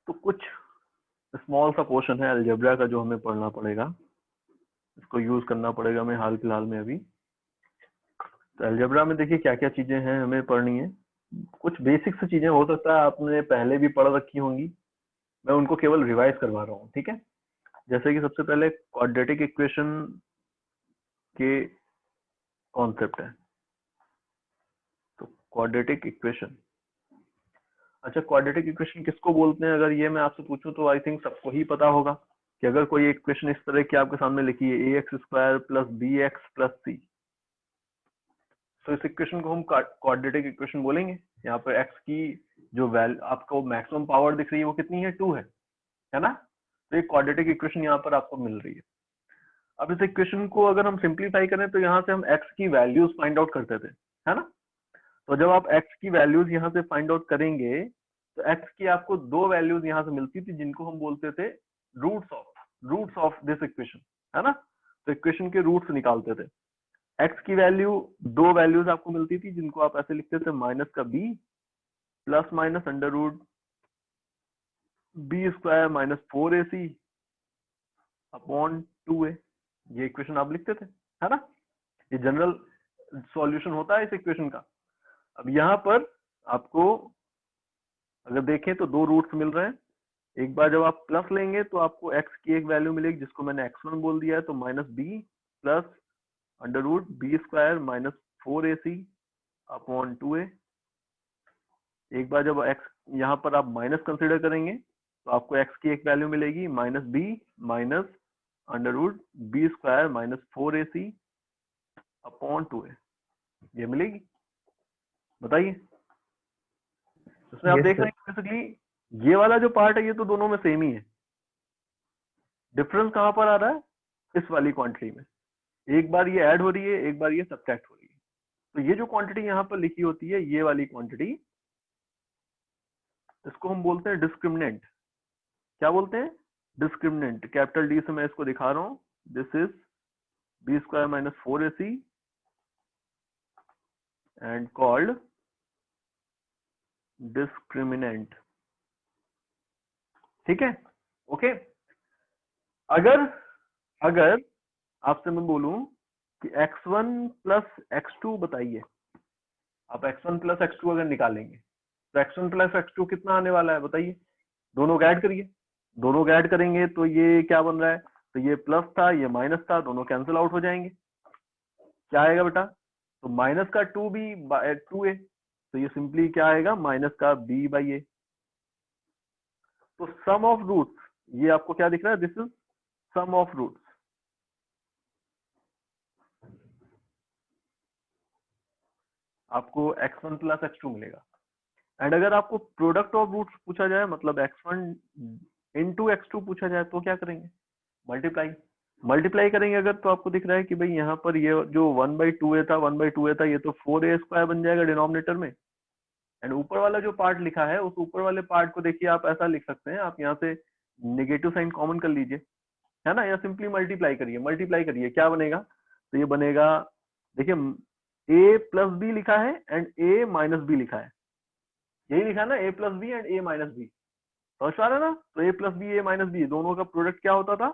तो कुछ स्मॉल सा पोर्शन है अलजेब्रा का जो हमें पढ़ना पड़ेगा, इसको यूज करना पड़ेगा हमें हाल फिलहाल में अभी। तो अलजेब्रा में देखिए क्या क्या चीजें हैं हमें पढ़नी है। कुछ बेसिक सी चीजें हो सकता है आपने पहले भी पढ़ रखी होंगी, मैं उनको केवल रिवाइज करवा रहा हूँ, ठीक है। जैसे कि सबसे पहले क्वाड्रेटिक इक्वेशन के कॉन्सेप्ट है। तो क्वाड्रेटिक इक्वेशन, अच्छा क्वाड्रेटिक इक्वेशन किसको बोलते हैं, अगर ये मैं आपसे पूछूं तो आई थिंक सबको ही पता होगा कि अगर कोई इक्वेशन इस तरह की आपके सामने लिखी है ax² plus bx plus c, तो इस इक्वेशन को हम क्वाड्रेटिक इक्वेशन बोलेंगे। यहाँ पर x की जो वैल्यू आपको मैक्सिमम पावर दिख रही है वो कितनी है, 2 है ना। तो ये क्वाड्रेटिक इक्वेशन यहाँ पर आपको मिल रही है। अब इस इक्वेशन को अगर हम सिंप्लीफाई करें तो यहाँ से हम x की वैल्यूज फाइंड आउट करते थे, है ना। तो जब आप x की वैल्यूज यहाँ से फाइंड आउट करेंगे तो x की आपको 2 वैल्यूज यहाँ से मिलती थी जिनको हम बोलते थे रूट्स ऑफ दिस इक्वेशन, है ना। तो इक्वेशन के रूट्स निकालते थे। x की वैल्यू 2 वैल्यूज आपको मिलती थी जिनको आप ऐसे लिखते थे माइनस का b plus minus under root b² minus 4ac upon 2a, ये इक्वेशन आप लिखते थे, है ना। ये जनरल सॉल्यूशन होता है इस इक्वेशन का। अब यहाँ पर आपको अगर देखें तो 2 रूट्स मिल रहे हैं। एक बार जब आप प्लस लेंगे तो आपको x की एक वैल्यू मिलेगी जिसको मैंने x1 बोल दिया है, तो minus b plus under root b² minus 4ac upon 2a। एक बार जब x यहाँ पर आप माइनस कंसिडर करेंगे तो आपको x की एक वैल्यू मिलेगी minus b minus under root b² minus 4ac upon 2a, ये मिलेगी। बताइए, इसमें आप यस देख रहे सर। हैं बेसिकली ये वाला जो पार्ट है ये तो दोनों में सेम ही है। डिफरेंस कहां पर आ रहा है, इस वाली क्वांटिटी में। एक बार ये ऐड हो रही है, एक बार ये सब्ट्रैक्ट हो रही है। तो ये जो क्वांटिटी यहाँ पर लिखी होती है, ये वाली क्वांटिटी, इसको हम बोलते हैं डिस्क्रिमिनेंट। क्या बोलते हैं, डिस्क्रिमिनेंट। कैपिटल डी से मैं इसको दिखा रहा हूं, this is b² minus 4ac and called discriminant, ठीक है, ओके। अगर अगर आपसे मैं बोलूं कि x1 प्लस x2 बताइए, आप x1 प्लस x2 अगर निकालेंगे तो x1 प्लस x2 कितना आने वाला है बताइए। दोनों को ऐड करिए, दोनों को ऐड करेंगे तो ये क्या बन रहा है, तो ये प्लस था ये माइनस था, दोनों कैंसिल आउट हो जाएंगे। क्या आएगा बेटा, तो माइनस का 2b बाय 2a, तो ये सिंपली क्या आएगा, माइनस का b बाई a। तो सम ऑफ रूट्स, ये आपको क्या दिख रहा है, this is sum of roots. आपको x1 प्लस x2 मिलेगा। एंड अगर आपको प्रोडक्ट ऑफ रूट्स पूछा जाए, मतलब x1 इनटू x2 पूछा जाए, तो क्या करेंगे, मल्टीप्लाई करेंगे। अगर तो आपको दिख रहा है कि भाई यहाँ पर ये जो 1/2a था 1/2a था, ये तो 4a² बन जाएगा डिनोमिनेटर में। एंड ऊपर वाला जो पार्ट लिखा है, उस ऊपर वाले पार्ट को देखिए आप ऐसा लिख सकते हैं, आप यहाँ से नेगेटिव साइन कॉमन कर लीजिए, है ना, या सिंपली मल्टीप्लाई करिए क्या बनेगा, तो ये बनेगा, देखिए a प्लस बी लिखा है एंड a माइनस बी लिखा है, यही लिखा है ना, a plus B and a minus B, समझ पा रहे हैं ना। तो a plus B a minus B दोनों का प्रोडक्ट क्या होता था,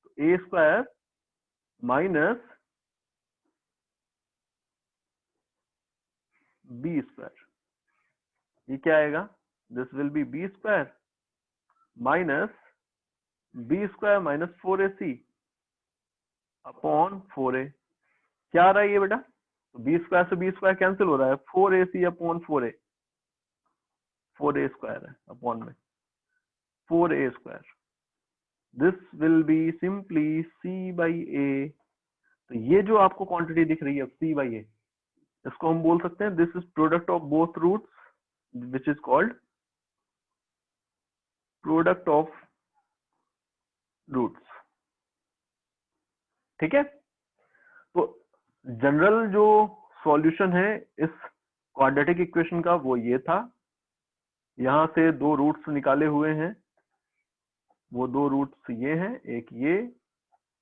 तो a² माइनस b², ये क्या आएगा, this will B b² minus b² minus 4ac upon 4a। क्या आ रहा है ये बेटा, तो b² से b² कैंसिल हो रहा है, 4ac अपॉन 4a, 4a² है अपॉन में 4a², this will be simply c by a। तो ये जो आपको क्वांटिटी दिख रही है c बाई a, इसको हम बोल सकते हैं this is product of both roots which is called product of roots, ठीक है। तो जनरल जो सॉल्यूशन है इस क्वाड्रेटिक इक्वेशन का वो ये था। यहां से 2 रूट्स निकाले हुए हैं, वो 2 रूट्स ये हैं, एक ये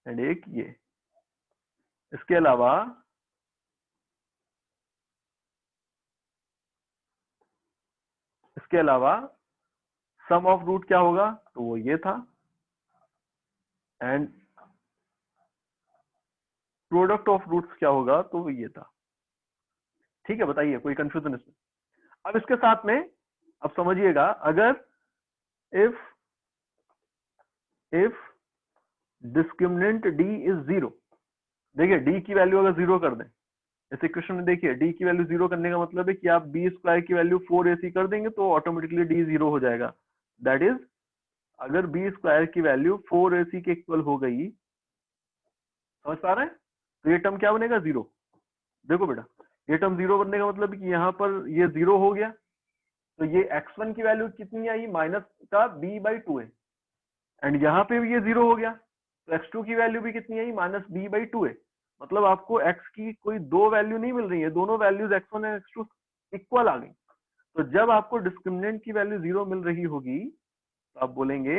एंड एक ये। इसके अलावा सम ऑफ रूट क्या होगा, तो वो ये था, एंड प्रोडक्ट ऑफ रूट्स क्या होगा, तो वो ये था। ठीक है, बताइए कोई कंफ्यूजन इसमें? अब इसके साथ में अब समझिएगा, अगर if discriminant D is zero, देखिए डी की वैल्यू अगर जीरो कर दें, इस इक्वेशन में देखिए डी की वैल्यू जीरो करने का मतलब है कि आप बी स्क्वायर की वैल्यू 4ac कर देंगे तो ऑटोमेटिकली डी जीरो हो जाएगा। दैट इज, अगर बी स्क्वायर की वैल्यू 4ac के इक्वल हो गई, समझ पा रहे हैं, तो ये टर्म क्या बनेगा, जीरो। देखो बेटा, ये टर्म जीरो बनने का मतलब कि यहाँ पर ये जीरो हो गया, तो ये x1 की वैल्यू कितनी आई, माइनस का b/2 है, एंड यहाँ पे भी ये जीरो हो गया, तो x2 की वैल्यू भी कितनी आई, माइनस b/2 है। मतलब आपको x की कोई दो वैल्यू नहीं मिल रही है, दोनों वैल्यूज x1 और x2 इक्वल आ गई। तो जब आपको डिस्क्रिमिनेंट की वैल्यू जीरो मिल रही होगी तो आप बोलेंगे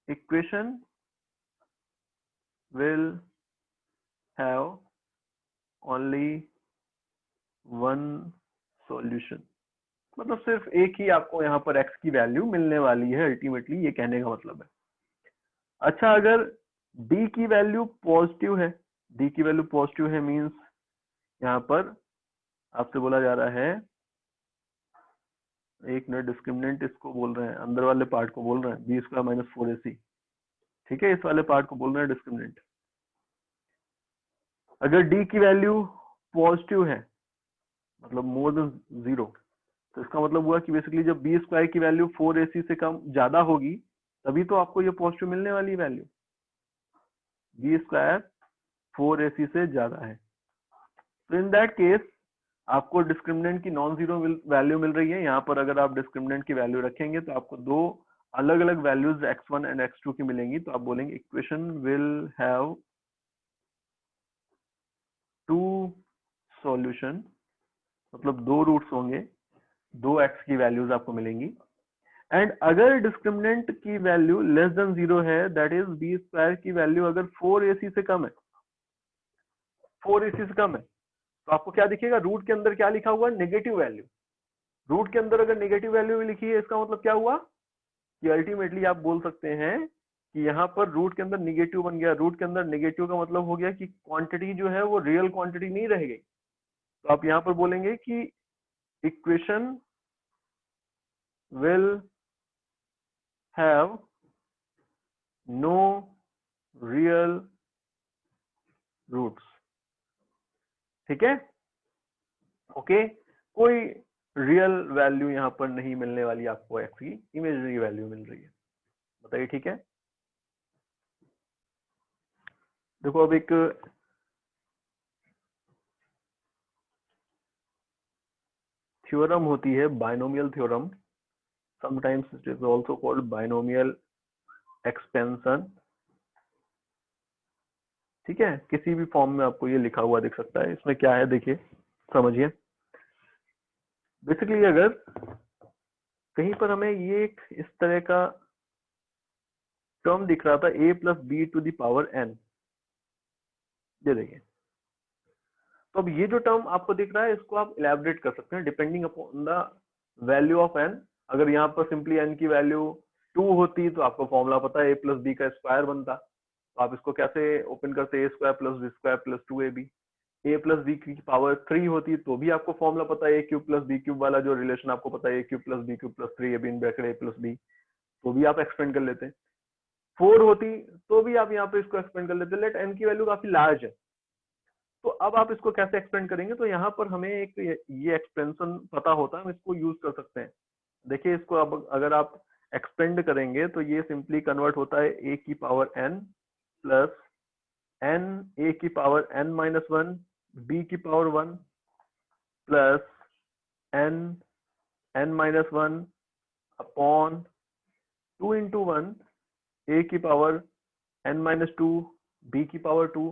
equation will have only one solution, मतलब सिर्फ एक ही आपको यहाँ पर x की वैल्यू मिलने वाली है अल्टीमेटली, ये कहने का मतलब है। अच्छा, अगर d की वैल्यू पॉजिटिव है, d की वैल्यू पॉजिटिव है मींस यहाँ पर आपसे बोला जा रहा है, एक मिनट, डिस्क्रिमिनेंट इसको बोल रहे हैं, अंदर वाले पार्ट को बोल रहे हैं, बी स्क्वायर माइनस 4ac, ठीक है, इस वाले पार्ट को बोल रहे हैं डिस्क्रिमिनेंट। अगर d की वैल्यू पॉजिटिव है, मतलब मोर देन जीरो, तो इसका मतलब हुआ कि बेसिकली जब बी स्क्वायर की वैल्यू 4ac से कम ज्यादा होगी तभी तो आपको ये पॉजिटिव मिलने वाली वैल्यू, बी स्क्वायर 4ac से ज्यादा है। तो इन दैट केस आपको डिस्क्रिमिनेंट की नॉन जीरो वैल्यू मिल रही है। यहाँ पर अगर आप डिस्क्रिमिनेंट की वैल्यू रखेंगे तो आपको दो अलग अलग वैल्यूज x1 एंड x2 की मिलेंगी, तो आप बोलेंगे equation will have two solution, मतलब दो रूट्स होंगे, दो x की वैल्यूज आपको मिलेंगी। एंड अगर डिस्क्रिमिनेंट की वैल्यू लेस देन जीरो है, दैट इज बी स्क्वायर की वैल्यू अगर 4ac से कम है, 4ac से कम है, तो आपको क्या दिखेगा, रूट के अंदर क्या लिखा हुआ है, नेगेटिव वैल्यू। रूट के अंदर अगर नेगेटिव वैल्यू लिखी है, इसका मतलब क्या हुआ कि अल्टीमेटली आप बोल सकते हैं कि यहाँ पर रूट के अंदर निगेटिव बन गया। रूट के अंदर निगेटिव का मतलब हो गया कि क्वांटिटी जो है वो रियल क्वांटिटी नहीं रह गई। तो आप यहाँ पर बोलेंगे कि equation will have no real roots, ठीक है, ओके, कोई रियल वैल्यू यहाँ पर नहीं मिलने वाली, आपको एक्स की इमेजिनरी वैल्यू मिल रही है। बताइए, ठीक है। देखो अब एक थ्योरम होती है, binomial theorem, sometimes it is also called binomial expansion, ठीक है, किसी भी फॉर्म में आपको ये लिखा हुआ दिख सकता है। इसमें क्या है देखिए, समझिए। बेसिकली अगर कहीं पर हमें ये एक इस तरह का टर्म दिख रहा था, a plus B to the power n, ये देखिए, तो अब ये जो टर्म आपको दिख रहा है इसको आप इलेबोरेट कर सकते हैं depending upon the value of n। अगर यहाँ पर सिंपली n की वैल्यू 2 होती तो आपको फॉर्मूला पता है, a प्लस बी का स्क्वायर बनता, तो आप इसको कैसे ओपन करते, a square plus B square plus 2ab। a plus B की पावर 3 होती तो भी आपको फॉर्मूला पता है, a cube plus B cube वाला जो रिलेशन आपको पता है, a cube plus B cube plus 3ab in bracket a plus B, तो भी आप एक्सपेंड कर लेते। 4 होती तो भी आप यहाँ पे इसको एक्सपेंड कर लेते। लेट n की वैल्यू काफी लार्ज है, तो अब आप इसको कैसे एक्सपेंड करेंगे, तो यहाँ पर हमें एक ये एक्सपेंशन पता होता है, हम इसको यूज कर सकते हैं। देखिए इसको अब अगर आप एक्सपेंड करेंगे तो ये सिंपली कन्वर्ट होता है a की power n plus n a की पावर n माइनस 1 b की power 1 plus n n minus 1 upon 2 into 1 a की पावर n माइनस 2 b की पावर 2।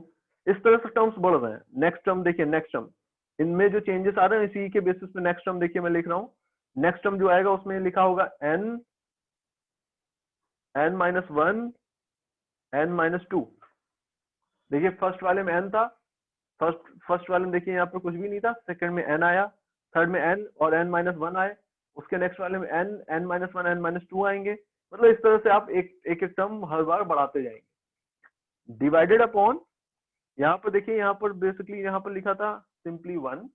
इस तरह से टर्म्स बढ़ रहे हैं। नेक्स्ट टर्म देखिए, नेक्स्ट टर्म इनमें जो चेंजेस आ रहे हैं इसी के बेसिस पे नेक्स्ट टर्म देखिए मैं लिख रहा हूँ। नेक्स्ट टर्म जो आएगा उसमें लिखा होगा n n minus 1 n minus 2। देखिए फर्स्ट वाले में n था, फर्स्ट वाले में देखिए यहाँ पर कुछ भी नहीं था, सेकंड में n आया, थर्ड में n और n माइनस 1 आए, उसके नेक्स्ट वाले में n, n-1, n-2 आएंगे। मतलब इस तरह से आप एक एक टर्म हर बार बढ़ाते जाएंगे। डिवाइडेड अपॉन, यहाँ पर देखिए, यहाँ पर बेसिकली यहाँ पर लिखा था सिंपली 1,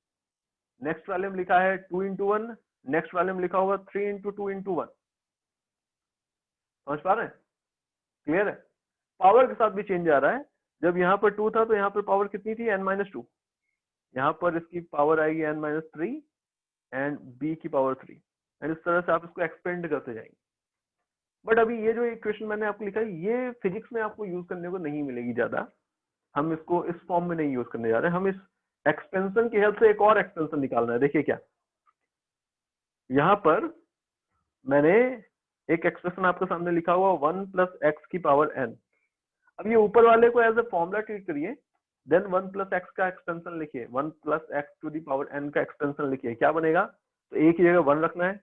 नेक्स्ट वाले में लिखा है 2 into 1, नेक्स्ट वाले में लिखा होगा 3 into 2 into 1। समझ पा रहे हैं? क्लियर है? पावर के साथ भी चेंज आ रहा है। जब यहाँ पर 2 था तो यहाँ पर पावर कितनी थी, n-2। यहाँ पर इसकी पावर आएगी n-3 एंड b की पावर 3, एंड इस तरह से आप इसको एक्सपेंड करते जाएंगे। बट अभी ये जो इक्वेशन मैंने आपको लिखा है, ये फिजिक्स में आपको यूज करने को नहीं मिलेगी ज्यादा। हम इसको इस फॉर्म में नहीं यूज करने जा रहे हैं। हम इस एक्सपेंशन की हेल्प से एक और एक्सपेंशन निकालना है। देखिए क्या, यहाँ पर मैंने एक एक्सप्रेशन आपके सामने लिखा हुआ 1 प्लस एक्स की पावर n। अब ये ऊपर वाले को एज ए फॉर्मूला ट्रीट करिए, देन 1 प्लस एक्स का एक्सपेंशन लिखिए, 1 plus X to the power n का एक्सपेंशन लिखिए। क्या बनेगा? तो एक ही जगह 1 रखना है,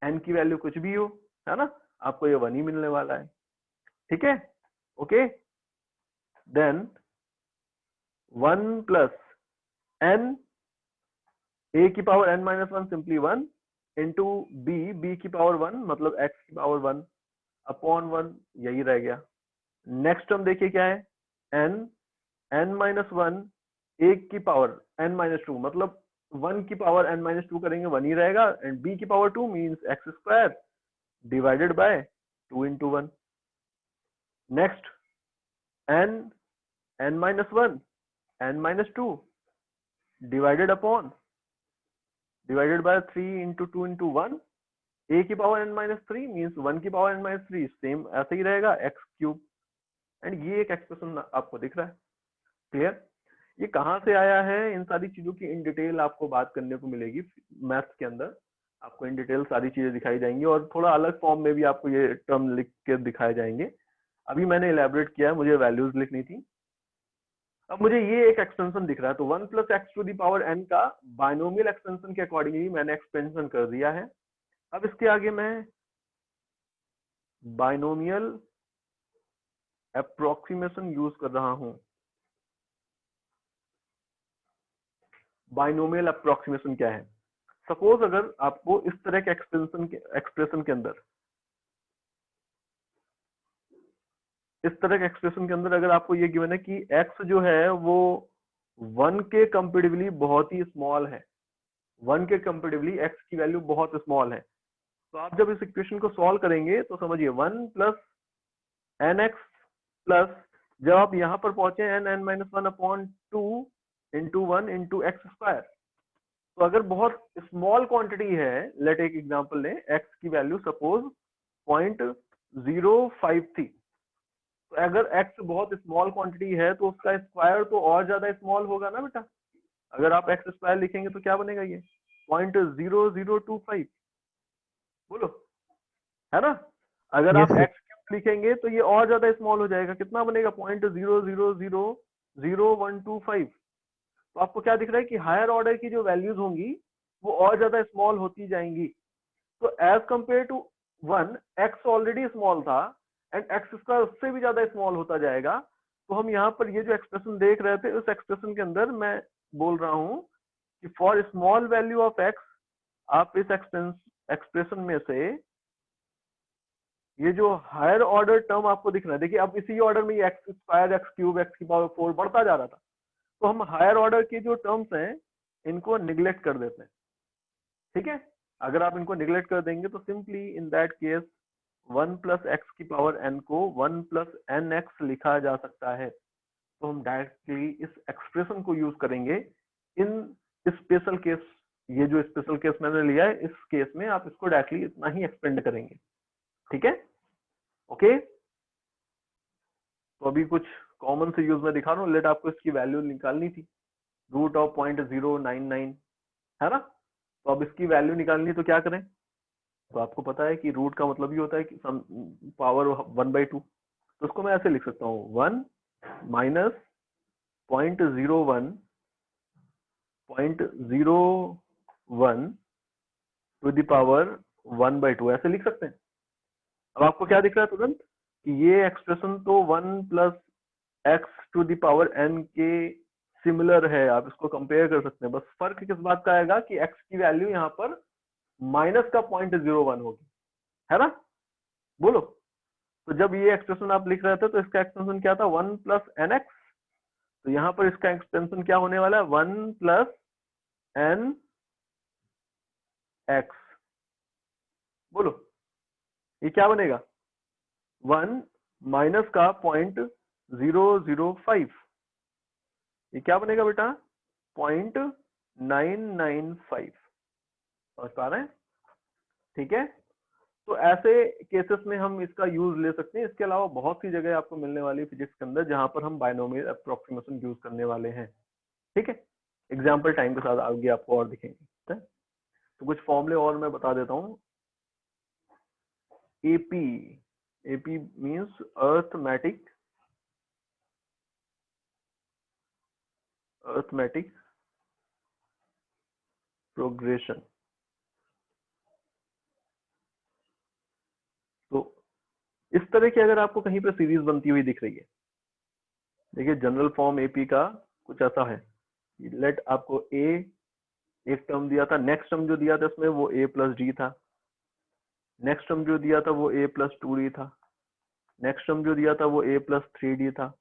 n की वैल्यू कुछ भी हो, है ना, आपको ये 1 ही मिलने वाला है। ठीक है, okay. Then 1 plus n, a की power n-1 simply 1 into b की पावर 1 मतलब x की पावर 1 अपॉन 1, यही रह गया। नेक्स्ट टर्म देखिए क्या है, n-1 एक की पावर n-2 मतलब 1 की पावर n-2 करेंगे 1 ही रहेगा, एंड b की power 2 means x square divided by 2 into 1। Next n-1 n-2 divided by 3 into 2 into 1, a की पावर n-3 मीन्स 1 की पावर n-3 सेम ऐसे ही रहेगा, एक्स क्यूब। एंड ये एक एक्सप्रेशन आपको दिख रहा है। क्लियर? ये कहाँ से आया है, इन सारी चीजों की इन डिटेल आपको बात करने को मिलेगी मैथ्स के अंदर। आपको इन डिटेल सारी चीजें दिखाई जाएंगी और थोड़ा अलग फॉर्म में भी आपको ये टर्म लिख के दिखाए जाएंगे। अभी मैंने इलेबोरेट किया है, मुझे वैल्यूज लिखनी थी। अब मुझे ये एक एक्सपेंशन दिख रहा है, तो 1 plus X to the power n का बाइनोमियल एक्सपेंशन के अकॉर्डिंगली मैंने एक्सपेंशन कर दिया है। अब इसके आगे मैं बाइनोमियल अप्रोक्सीमेशन यूज कर रहा हूं। बाइनोमियल अप्रोक्सीमेशन क्या है? सपोज अगर आपको इस तरह के एक्सप्रेशन के अंदर, इस तरह के एक्सप्रेशन के अंदर अगर आपको ये गिवन है कि x जो है वो 1 के कंपेरेटिवली बहुत ही स्मॉल है, 1 के कंपेरेटिवली x की वैल्यू बहुत स्मॉल है, तो आप जब इस इक्वेशन को सॉल्व करेंगे तो समझिए 1 प्लस nx प्लस, जब आप यहाँ पर पहुंचे n-1 upon 2 into 1 into x square, तो अगर बहुत स्मॉल क्वांटिटी है, लेट एक एग्जांपल लें, x की वैल्यू सपोज 0.05 थी, तो अगर x बहुत स्मॉल क्वांटिटी है तो उसका स्क्वायर तो और ज्यादा स्मॉल होगा ना बेटा। अगर आप एक्स स्क्वायर लिखेंगे तो क्या बनेगा, ये 0.0025, बोलो, है ना। अगर यस आप सर। एक्स क्यूब लिखेंगे तो ये और ज्यादा स्मॉल हो जाएगा, कितना बनेगा 0.000125। तो आपको क्या दिख रहा है कि हायर ऑर्डर की जो वैल्यूज होंगी वो और ज्यादा स्मॉल होती जाएंगी। तो as compare to 1, X already small था एंड एक्स स्क्वायर उससे भी ज्यादा स्मॉल होता जाएगा। तो हम यहाँ पर ये जो एक्सप्रेशन देख रहे थे, उस एक्सप्रेशन के अंदर मैं बोल रहा हूँ कि for small value of x, आप इस एक्सप्रेशन में से ये जो हायर ऑर्डर टर्म आपको दिख रहा है, देखिए अब इसी ऑर्डर में ये x square, x cube, x की पावर 4 बढ़ता जा रहा था, तो हम हायर ऑर्डर के जो टर्म्स हैं इनको निग्लेक्ट कर देते हैं। ठीक है, अगर आप इनको निग्लेक्ट कर देंगे तो simply in that case 1 plus X की पावर n को 1 प्लस एन एक्स लिखा जा सकता है। तो हम डायरेक्टली इस एक्सप्रेशन को यूज करेंगे इन स्पेशल केस। ये जो स्पेशल केस मैंने लिया है, इस केस में आप इसको डायरेक्टली इतना ही एक्सपेंड करेंगे। ठीक है, ओके। तो अभी कुछ कॉमन से यूज में दिखा रहा हूँ। लेट आपको इसकी वैल्यू निकालनी थी, रूट ऑफ 0.099, है ना। तो अब इसकी वैल्यू निकालनी, तो क्या करें, तो आपको पता है कि रूट का मतलब ही होता है कि सम पावर 1/2। तो उसको मैं ऐसे लिख सकता हूँ 1 माइनस 0.01 टू द पावर 1/2, ऐसे लिख सकते हैं। अब आपको क्या दिख रहा है तुरंत कि ये एक्सप्रेशन तो 1 plus X to the power n के सिमिलर है, आप इसको कंपेयर कर सकते हैं। बस फर्क किस बात का आएगा कि x की वैल्यू यहाँ पर माइनस का 0.01 होगी, है ना? बोलो। तो जब ये एक्सप्रेशन आप लिख रहे थे तो इसका एक्सटेंशन क्या था? 1 प्लस एन एक्स। तो यहाँ पर इसका एक्सटेंशन क्या होने वाला है? 1 प्लस एन एक्स। बोलो, ये क्या बनेगा? 1 माइनस का 0.005, ये क्या बनेगा बेटा? 0.995। समझ पा रहे हैं? ठीक है, तो ऐसे केसेस में हम इसका यूज ले सकते हैं। इसके अलावा बहुत सी जगह आपको मिलने वाली फिजिक्स के अंदर जहां पर हम बायनोमियल अप्रोक्सीमेशन यूज करने वाले हैं। ठीक है, एग्जाम्पल टाइम के साथ आगे आपको और दिखेंगे। ठीक है? तो कुछ फॉर्मूले और मैं बता देता हूँ। AP, AP means arithmetic progression. तो इस तरह की अगर आपको कहीं पर सीरीज बनती हुई दिख रही है, देखिए जनरल फॉर्म एपी का कुछ ऐसा है। लेट आपको ए एक टर्म दिया था, नेक्स्ट टर्म जो दिया था इसमें वो ए प्लस डी था, नेक्स्ट टर्म जो दिया था वो ए प्लस 2डी था, नेक्स्ट टर्म जो दिया था वो ए प्लस 3डी था,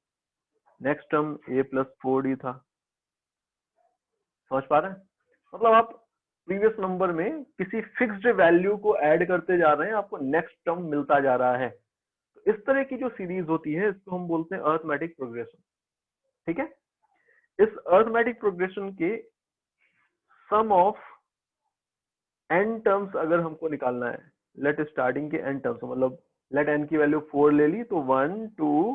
नेक्स्ट टर्म ए प्लस 4डी था। समझ पा रहे हैं? मतलब आप प्रीवियस नंबर में किसी फिक्स्ड वैल्यू को ऐड करते जा रहे हैं, आपको नेक्स्ट टर्म मिलता जा रहा है। तो इस तरह की जो सीरीज होती है इसको हम बोलते हैं अर्थमेटिक प्रोग्रेशन। ठीक है, इस अर्थमेटिक प्रोग्रेशन के सम ऑफ एन टर्म्स अगर हमको निकालना है, लेट स्टार्टिंग के एन टर्म्स, मतलब लेट एन की वैल्यू 4 ले ली, तो 1 2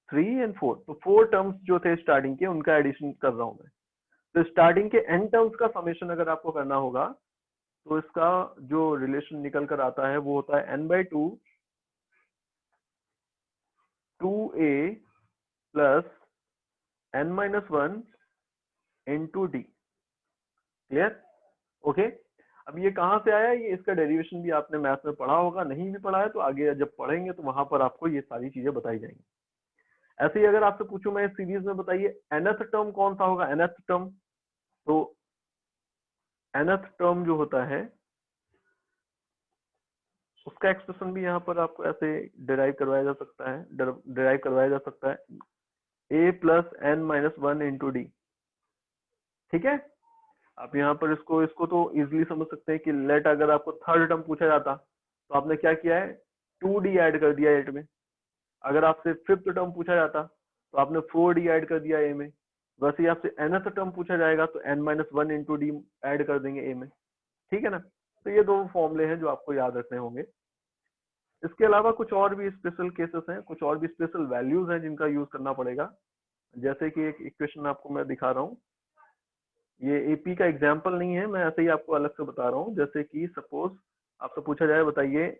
3 एंड 4, तो 4 टर्म्स जो थे स्टार्टिंग के उनका एडिशन कर रहा हूं मैं। तो स्टार्टिंग के एन टर्म्स का समेशन अगर आपको करना होगा तो इसका जो रिलेशन निकल कर आता है वो होता है n/2 2a plus n-1 into D. Clear? Okay, अब ये कहाँ से आया? ये इसका डेरिवेशन भी आपने मैथ में पढ़ा होगा, नहीं भी पढ़ा है तो आगे जब पढ़ेंगे तो वहां पर आपको ये सारी चीजें बताई जाएंगी। ऐसे ही अगर आपसे पूछूं मैं इस सीरीज में, बताइए nth टर्म कौन सा होगा? nth टर्म, तो nth टर्म जो होता है उसका एक्सप्रेशन भी यहाँ पर आपको ऐसे डिराइव करवाया जा सकता है, a plus n-1 into D. ठीक है, आप यहाँ पर इसको तो इजीली समझ सकते हैं कि लेट अगर आपको थर्ड टर्म पूछा जाता तो आपने क्या किया है? 2d ऐड कर दिया एट में। अगर आपसे फिफ्थ टर्म पूछा जाता तो आपने 4d ऐड कर दिया ए में। वैसे ही आपसे nth टर्म पूछा जाएगा तो n-1 इंटू डी ऐड कर देंगे ए में। ठीक है ना? तो ये दो फॉर्मूले हैं जो आपको याद रखने होंगे। इसके अलावा कुछ और भी स्पेशल केसेस हैं, कुछ और भी स्पेशल वैल्यूज हैं जिनका यूज करना पड़ेगा। जैसे कि एक इक्वेशन आपको मैं दिखा रहा हूँ, ये एपी का एग्जाम्पल नहीं है, मैं ऐसे ही आपको अलग से बता रहा हूँ। जैसे कि सपोज आपसे पूछा जाए, बताइए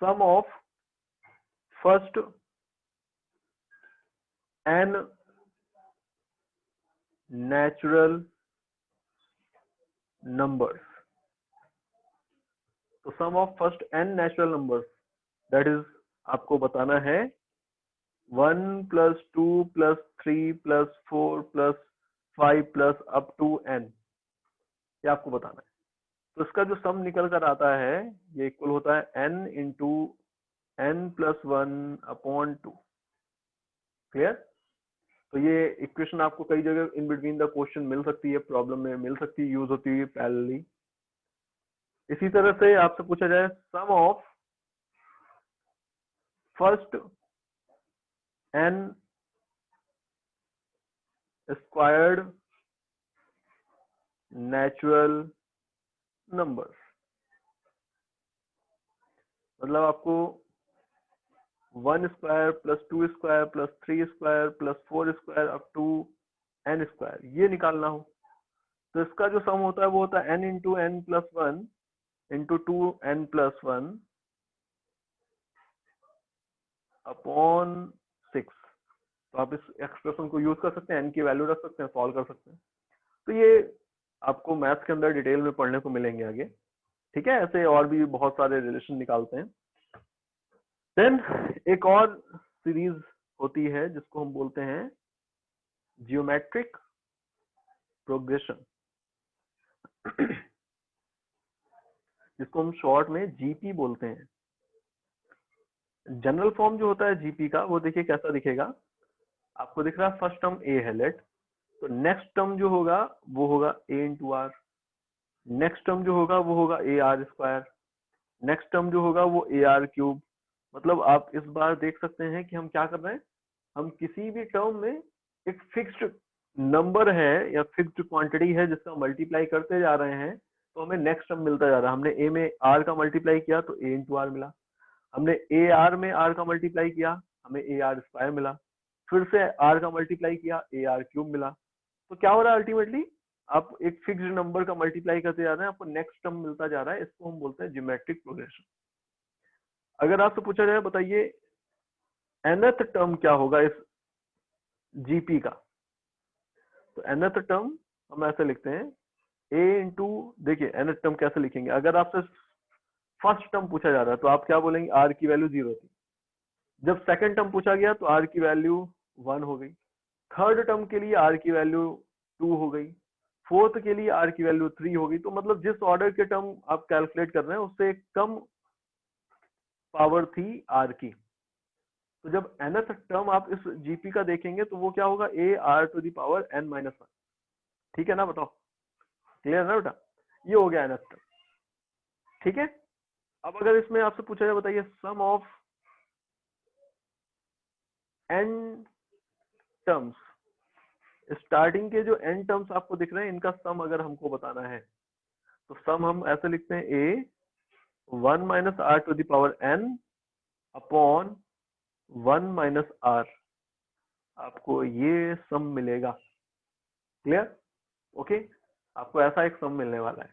sum of first n natural numbers. तो sum of first n natural numbers that is आपको बताना है 1 plus 2 plus 3 plus 4 plus 5 plus up to n, ये आपको बताना है। तो इसका जो सम निकल कर आता है ये इक्वल होता है n into n plus 1 upon 2। Clear? तो ये इक्वेशन आपको कई जगह इन बिटवीन द क्वेश्चन मिल सकती है, प्रॉब्लम में मिल सकती है, यूज होती है पैरेलली। इसी तरह से आपसे पूछा जाए sum of first n squared natural numbers, मतलब आपको 1 square plus 2 square plus 3 square plus 4 square up to n square ये निकालना हो। तो इसका जो सम होता है वो होता है n into n plus 1 into 2n plus 1 upon 6। तो आप इस एक्सप्रेशन को यूज कर सकते हैं, n की वैल्यू रख सकते हैं, सॉल्व कर सकते हैं। तो ये आपको मैथ्स के अंदर डिटेल में पढ़ने को मिलेंगे आगे। ठीक है, ऐसे और भी बहुत सारे रिलेशन निकालते हैं। देन एक और सीरीज होती है जिसको हम बोलते हैं जियोमेट्रिक प्रोग्रेशन। जिसको हम शॉर्ट में जीपी बोलते हैं। जनरल फॉर्म जो होता है जीपी का वो देखिए कैसा दिखेगा, आपको दिख रहा है फर्स्ट टर्म ए है लेट, तो नेक्स्ट टर्म जो होगा वो होगा ए इंटू आर, नेक्स्ट टर्म जो होगा वो होगा A are square, next term जो होगा वो ए आर क्यूब। मतलब आप इस बार देख सकते हैं कि हम क्या कर रहे हैं, हम किसी भी टर्म में एक फिक्स्ड नंबर है या फिक्स्ड क्वांटिटी है जिसका मल्टीप्लाई करते जा रहे हैं, तो हमें नेक्स्ट टर्म मिलता जा रहा है। हमने ए में आर का मल्टीप्लाई किया तो ए इंटू आर मिला, हमने ए आर में आर का मल्टीप्लाई किया हमें ए आर स्क्वायर मिला, फिर से आर का मल्टीप्लाई किया ए आर क्यूब मिला। तो क्या हो रहा है अल्टीमेटली, आप एक फिक्स्ड नंबर का मल्टीप्लाई करते जा रहे हैं, आपको नेक्स्ट टर्म मिलता जा रहा है, इसको हम बोलते हैं ज्योमेट्रिक प्रोग्रेशन। अगर आपसे पूछा जाए बताइए nth टर्म क्या होगा इस जीपी का, तो nth टर्म हम ऐसे लिखते हैं a इंटू, देखिए nth टर्म कैसे लिखेंगे, अगर आपसे फर्स्ट टर्म पूछा जा रहा है तो आप क्या बोलेंगे, r की वैल्यू 0 थी, जब सेकंड टर्म पूछा गया तो r की वैल्यू 1 हो गई, थर्ड टर्म के लिए r की वैल्यू 2 हो गई, फोर्थ के लिए r की वैल्यू 3 हो गई। तो मतलब जिस ऑर्डर के टर्म आप कैलकुलेट कर रहे हैं उससे कम पावर थी r की। तो जब nth टर्म आप इस जीपी का देखेंगे तो वो क्या होगा, A R to the power n minus 1। ठीक है ना, बताओ क्लियर है ना बेटा, ये हो गया nth टर्म। ठीक है, अब अगर इसमें आपसे पूछा जाए बताइए sum of n terms, starting के जो n टर्म्स आपको दिख रहे हैं इनका सम अगर हमको बताना है तो सम हम ऐसे लिखते हैं a 1 minus R to the power n upon 1 minus R, आपको ये सम मिलेगा। क्लियर, ओके, आपको ऐसा एक सम मिलने वाला है।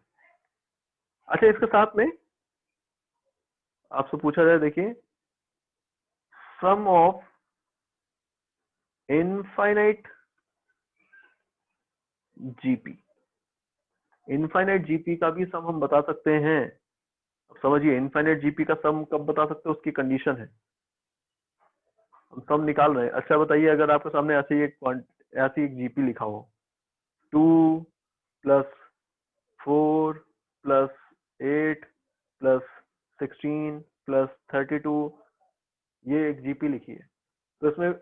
अच्छा, इसके साथ में आपसे पूछा जाए देखिए sum of infinite GP, infinite GP का भी सम हम बता सकते हैं। अब समझिए इनफाइनाइट जीपी का सम कब बता सकते हैं, उसकी कंडीशन है, हम सम निकाल रहे हैं। अच्छा बताइए, अगर आपके सामने ऐसी एक जीपी लिखा हो 2 प्लस 4 प्लस 8 प्लस 16 प्लस 32, ये एक जीपी लिखी है, तो इसमें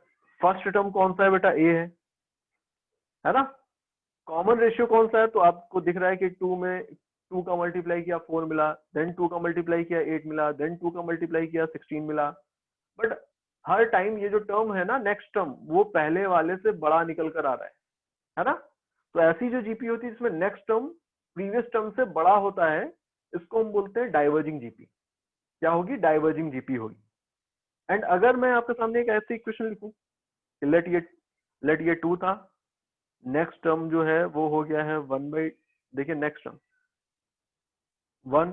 फर्स्ट टर्म कौन सा है बेटा, ए है ना, कॉमन रेशियो कौन सा है, तो आपको दिख रहा है कि 2 में 2 का मल्टीप्लाई किया 4 मिला, देन 2 का मल्टीप्लाई किया 8 मिला, देन 2 का मल्टीप्लाई किया 16 मिला। बट हर टाइम ये जो टर्म है ना नेक्स्ट टर्म, वो पहले वाले से बड़ा निकल कर आ रहा है ना। तो ऐसी जो जीपी होती है जिसमें नेक्स्ट टर्म प्रीवियस टर्म से बड़ा होता है, इसको हम बोलते हैं डाइवर्जिंग जीपी। क्या होगी, डाइवर्जिंग जीपी होगी। एंड अगर मैं आपके सामने एक ऐसी इक्वेशन लिखूं, लेट ये 2 था, नेक्स्ट टर्म जो है वो हो गया है 1 बाई, देखिए नेक्स्ट टर्म 1,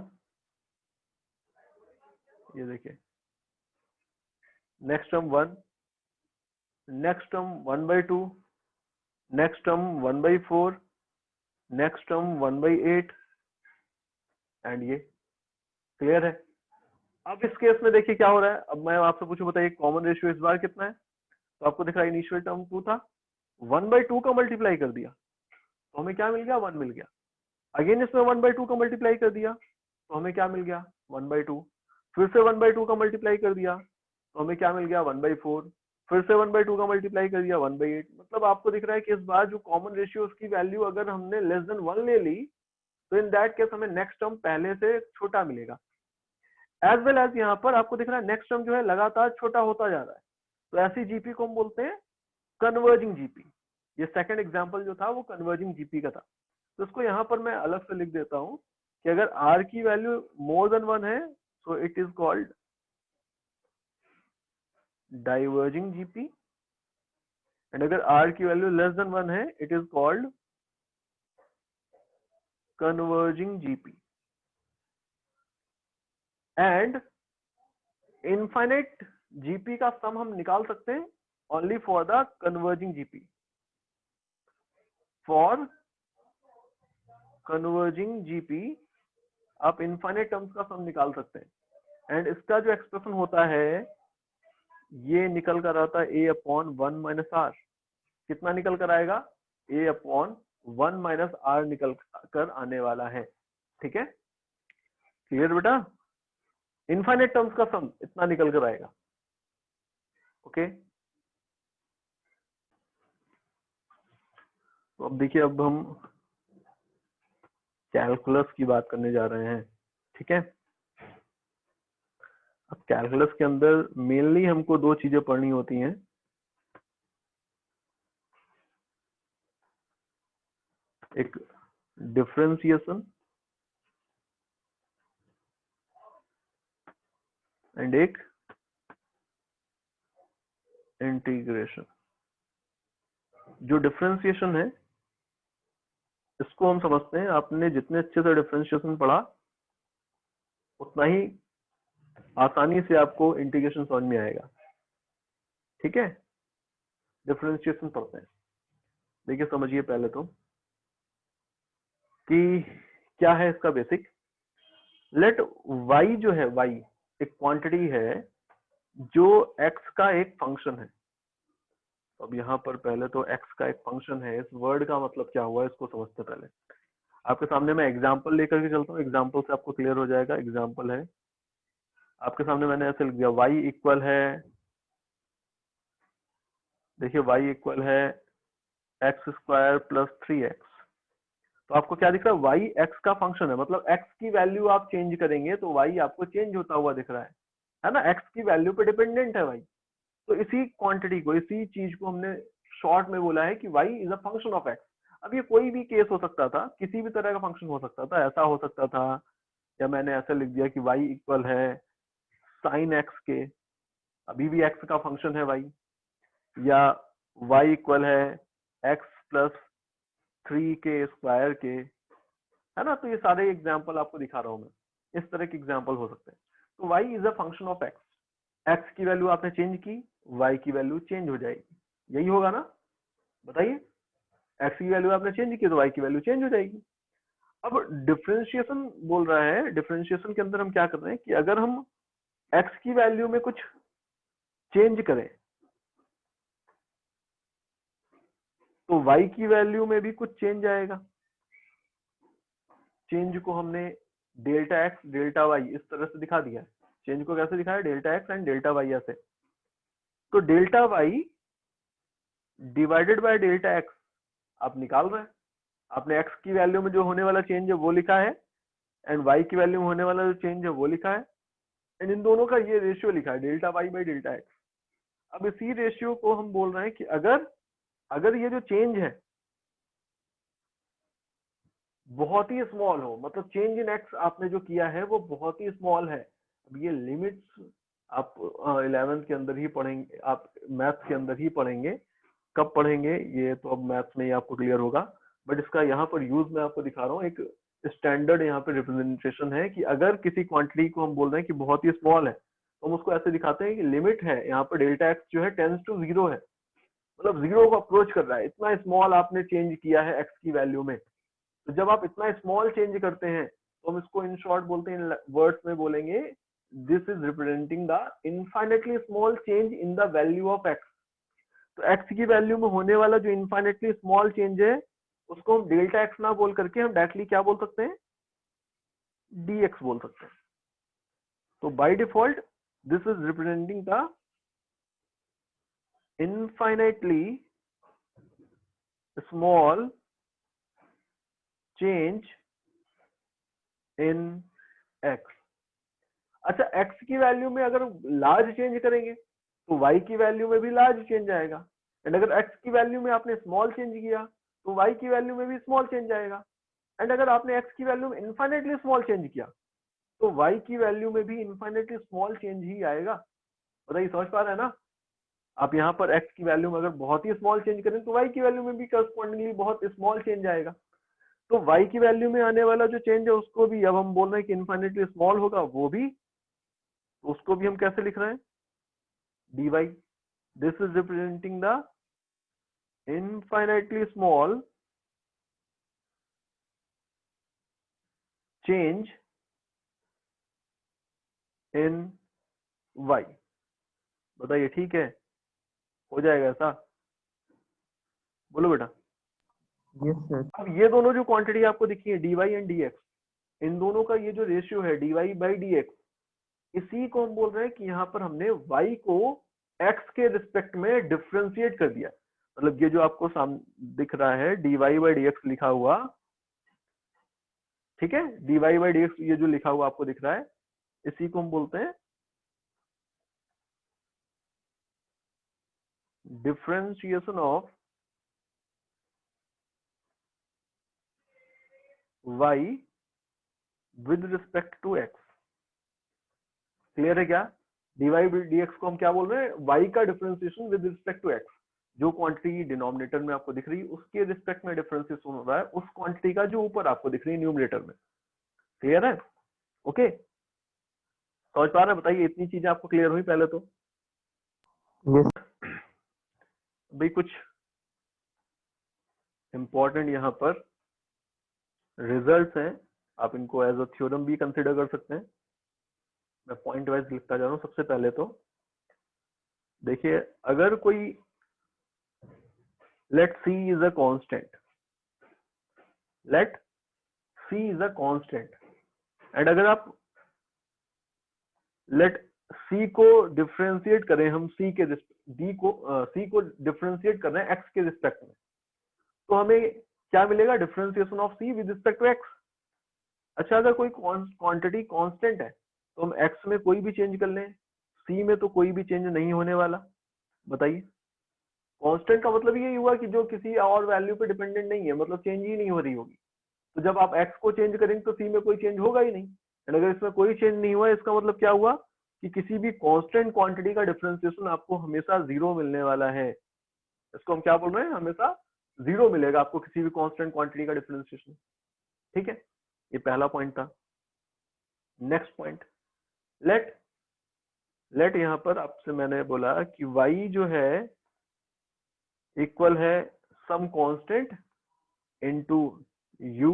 ये देखिए next term 1, next term 1 by 2, next term 1 by 4, next term 1 by 8, and ये क्लियर है। अब इस केस में देखिए क्या हो रहा है, अब मैं आपसे पूछूं बताइए कॉमन रेशियो इस बार कितना है, तो आपको दिख रहा है इनिशियल टर्म 2 था, 1 बाई 2 का मल्टीप्लाई कर दिया तो हमें क्या मिल गया, 1 मिल गया। अगेन इसमें 1 बाई 2 का मल्टीप्लाई कर दिया तो हमें क्या मिल गया, 1 बाई 2, फिर से 1 बाई 2 का मल्टीप्लाई कर दिया तो हमें क्या मिल गया, 1 बाई 4, फिर से 1 बाई 2 का मल्टीप्लाई कर दिया 1 बाई 8। मतलब आपको दिख रहा है कि इस बार जो कॉमन रेशियो उसकी वैल्यू अगर हमने लेस देन 1 ले ली तो इन दैट केस हमें नेक्स्ट टर्म पहले से छोटा मिलेगा। एज वेल एज यहाँ पर आपको दिख रहा है नेक्स्ट टर्म जो है लगातार छोटा होता जा रहा है, तो ऐसी जीपी को हम बोलते हैं कन्वर्जिंग जीपी। ये सेकंड एग्जांपल जो था वो कन्वर्जिंग जीपी का था। तो इसको यहाँ पर मैं अलग से लिख देता हूँ कि अगर r की वैल्यू मोर देन 1 है so it is called diverging GP, and अगर r की वैल्यू लेस देन 1 है it is called converging GP. And infinite GP का सम हम निकाल सकते हैं only for the converging GP. For converging GP आप इनफाइनाइट टर्म्स का सम निकाल सकते हैं, एंड इसका जो एक्सप्रेशन होता है ये निकल कर आता है a अपॉन 1 माइनस आर। कितना निकल कर आएगा, a अपॉन 1 माइनस आर निकल कर आने वाला है। ठीक है, क्लियर बेटा? इनफाइनाइट टर्म्स का सम इतना निकल कर आएगा। ओके, तो अब देखिए, अब हम कैलकुलस की बात करने जा रहे हैं। ठीक है, अब कैलकुलस के अंदर मेनली हमको दो चीजें पढ़नी होती हैं। एक डिफरेंशिएशन एंड एक इंटीग्रेशन। जो डिफरेंशिएशन है इसको हम समझते हैं, आपने जितने अच्छे से डिफरेंशिएशन पढ़ा उतना ही आसानी से आपको इंटीग्रेशन समझ में आएगा। ठीक है, डिफरेंशिएशन पढ़ते हैं। देखिए समझिए पहले तो कि क्या है इसका बेसिक। लेट y जो है, y एक क्वांटिटी है जो x का एक फंक्शन है। अब यहाँ पर पहले तो x का एक फंक्शन है, इस वर्ड का मतलब क्या हुआ इसको समझते पहले। आपके सामने मैं एग्जांपल लेकर के चलता हूँ, एग्जांपल से आपको क्लियर हो जाएगा। एग्जांपल है आपके सामने, मैंने ऐसे लिख दिया y इक्वल है, देखिए y इक्वल है एक्स स्क्वायर प्लस 3x। तो आपको क्या दिख रहा है, y x का फंक्शन है, मतलब x की वैल्यू आप चेंज करेंगे तो y आपको चेंज होता हुआ दिख रहा है ना, x की वैल्यू पे डिपेंडेंट है y। तो इसी क्वांटिटी को, इसी चीज को हमने शॉर्ट में बोला है कि y is a function of x। अब ये कोई भी केस हो सकता था, किसी भी तरह का फंक्शन हो सकता था, ऐसा हो सकता था, या मैंने ऐसा लिख दिया कि y इक्वल है साइन x के, अभी भी x का फंक्शन है y, या y इक्वल है x प्लस 3 के स्क्वायर के, है ना। तो ये सारे एग्जाम्पल आपको दिखा रहा हूं मैं, इस तरह के एग्जाम्पल हो सकते हैं। तो y is a function of x, x की वैल्यू आपने चेंज की, y की वैल्यू चेंज हो जाएगी, यही होगा ना, बताइए। x की वैल्यू आपने चेंज की तो y की वैल्यू चेंज हो जाएगी। अब डिफरेंशिएशन बोल रहा है, डिफरेंशिएशन के अंदर हम क्या कर रहे हैं कि अगर हम x की वैल्यू में कुछ चेंज करें तो y की वैल्यू में भी कुछ चेंज आएगा। चेंज को हमने डेल्टा एक्स डेल्टा वाई इस तरह से दिखा दिया है। चेंज को कैसे दिखाया, delta X and delta Y ऐसे। तो delta Y divided by delta X आप निकाल रहे हैं, आपने एक्स की वैल्यू में जो होने वाला चेंज है वो लिखा है, एंड वाई की वैल्यू में होने वाला जो चेंज है वो लिखा है, एंड इन दोनों का ये रेशियो लिखा है, delta Y by delta X. अब इसी रेशियो को हम बोल रहे हैं कि अगर ये जो चेंज है बहुत ही स्मॉल हो, मतलब चेंज इन एक्स आपने जो किया है वो बहुत ही स्मॉल है। अब ये लिमिट्स आप 11th के अंदर ही पढ़ेंगे, आप मैथ्स के अंदर ही पढ़ेंगे। कब पढ़ेंगे ये तो अब मैथ्स में ही आपको क्लियर होगा, बट इसका यहाँ पर यूज मैं आपको दिखा रहा हूँ। एक स्टैंडर्ड यहाँ पे रिप्रेजेंटेशन है कि अगर किसी क्वांटिटी को हम बोल रहे हैं कि बहुत ही स्मॉल है तो हम उसको ऐसे दिखाते हैं कि लिमिट है यहाँ पर डेल्टा एक्स जो है टेंस टू 0 है, मतलब 0 को अप्रोच कर रहा है, इतना स्मॉल आपने चेंज किया है एक्स की वैल्यू में। तो जब आप इतना स्मॉल चेंज करते हैं तो हम इसको इन शॉर्ट बोलते हैं, वर्ड्स में बोलेंगे this is representing the infinitely small change in the value of x. तो एक्स की वैल्यू में होने वाला जो इनफाइनेटली स्मॉल चेंज है उसको हम डेल्टा एक्स ना बोल करके हम डायरेक्टली क्या बोल सकते हैं, डी एक्स बोल सकते हैं। तो by default this is representing the infinitely small change in x. अच्छा, x की वैल्यू में अगर लार्ज चेंज करेंगे तो y की वैल्यू में भी लार्ज चेंज आएगा, एंड अगर x की वैल्यू में आपने स्मॉल चेंज किया तो y की वैल्यू में भी स्मॉल चेंज आएगा, एंड अगर आपने x की वैल्यू में इनफाइनेटली स्मॉल चेंज किया तो y की वैल्यू में भी इनफाइनेटली स्मॉल चेंज ही आएगा। बताइए, समझ पा रहे हैं ना। आप यहाँ पर x की वैल्यू में अगर बहुत ही स्मॉल चेंज करें तो y की वैल्यू में भी करस्पॉन्डिंगली बहुत स्मॉल चेंज आएगा। तो y की वैल्यू में आने वाला जो चेंज है उसको भी अब हम बोल रहे हैं कि इनफाइनेटली स्मॉल होगा, वो भी, उसको भी हम कैसे लिख रहे हैं, dy। this is representing the infinitely small change in y। बताइए ठीक है, हो जाएगा ऐसा, बोलो बेटा। Yes sir. अब ये दोनों जो क्वांटिटी आपको दिखी है dy एंड dx, इन दोनों का ये जो रेशियो है dy बाई डी एक्स, इसी को हम बोल रहे हैं कि यहाँ पर हमने y को x के रिस्पेक्ट में डिफ्रेंशिएट कर दिया। मतलब ये जो आपको सामने दिख रहा है dy बाई डी एक्स लिखा हुआ, ठीक है, dy बाई डी एक्स ये जो लिखा हुआ आपको दिख रहा है, इसी को हम बोलते हैं differentiation of y with respect to x। Clear है क्या? dy बाई डी एक्स को हम क्या बोल रहे हैं? y का differentiation with respect to x। जो क्वांटिटी डिनोमिनेटर में आपको दिख रही है उसके रिस्पेक्ट में डिफरेंशिएशन हो रहा है उस क्वांटिटी का जो ऊपर आपको दिख रही है न्यूमरेटर में। क्लियर है? ओके, समझ पा रहे हैं? बताइए, इतनी चीजें आपको क्लियर हुई पहले तो? यस। भाई कुछ इंपॉर्टेंट यहाँ पर रिजल्ट्स हैं, आप इनको एज अ थ्योरम भी कंसिडर कर सकते हैं। मैं पॉइंट वाइज लिखता जा रहा हूँ। सबसे पहले तो देखिए, अगर कोई let see is a constant, let see is a constant, and अगर आप लेट सी को डिफरेंशिएट करें, हम सी के डी को सी को डिफरेंशिएट कर रहे हैं एक्स के रिस्पेक्ट में, तो हमें क्या मिलेगा? Differentiation of C with respect to X. अच्छा, अगर कोई क्वांटिटी कांस्टेंट है तो हम एक्स में कोई भी चेंज कर लें, सी में तो कोई भी चेंज नहीं होने वाला। बताइए, कांस्टेंट का मतलब यही हुआ कि जो किसी और वैल्यू पे डिपेंडेंट नहीं है, मतलब चेंज ही नहीं हो रही होगी। तो जब आप एक्स को चेंज करेंगे तो सी में कोई चेंज होगा ही नहीं, एंड अगर इसमें कोई चेंज नहीं हुआ, इसका मतलब क्या हुआ कि किसी भी कांस्टेंट क्वांटिटी का डिफरेंशिएशन आपको हमेशा जीरो मिलने वाला है। इसको हम क्या बोल रहे हैं? हमेशा जीरो मिलेगा आपको किसी भी कांस्टेंट क्वांटिटी का डिफरेंशिएशन। ठीक है, ये पहला पॉइंट था। नेक्स्ट पॉइंट, लेट यहां पर आपसे मैंने बोला कि y जो है इक्वल है some constant into u,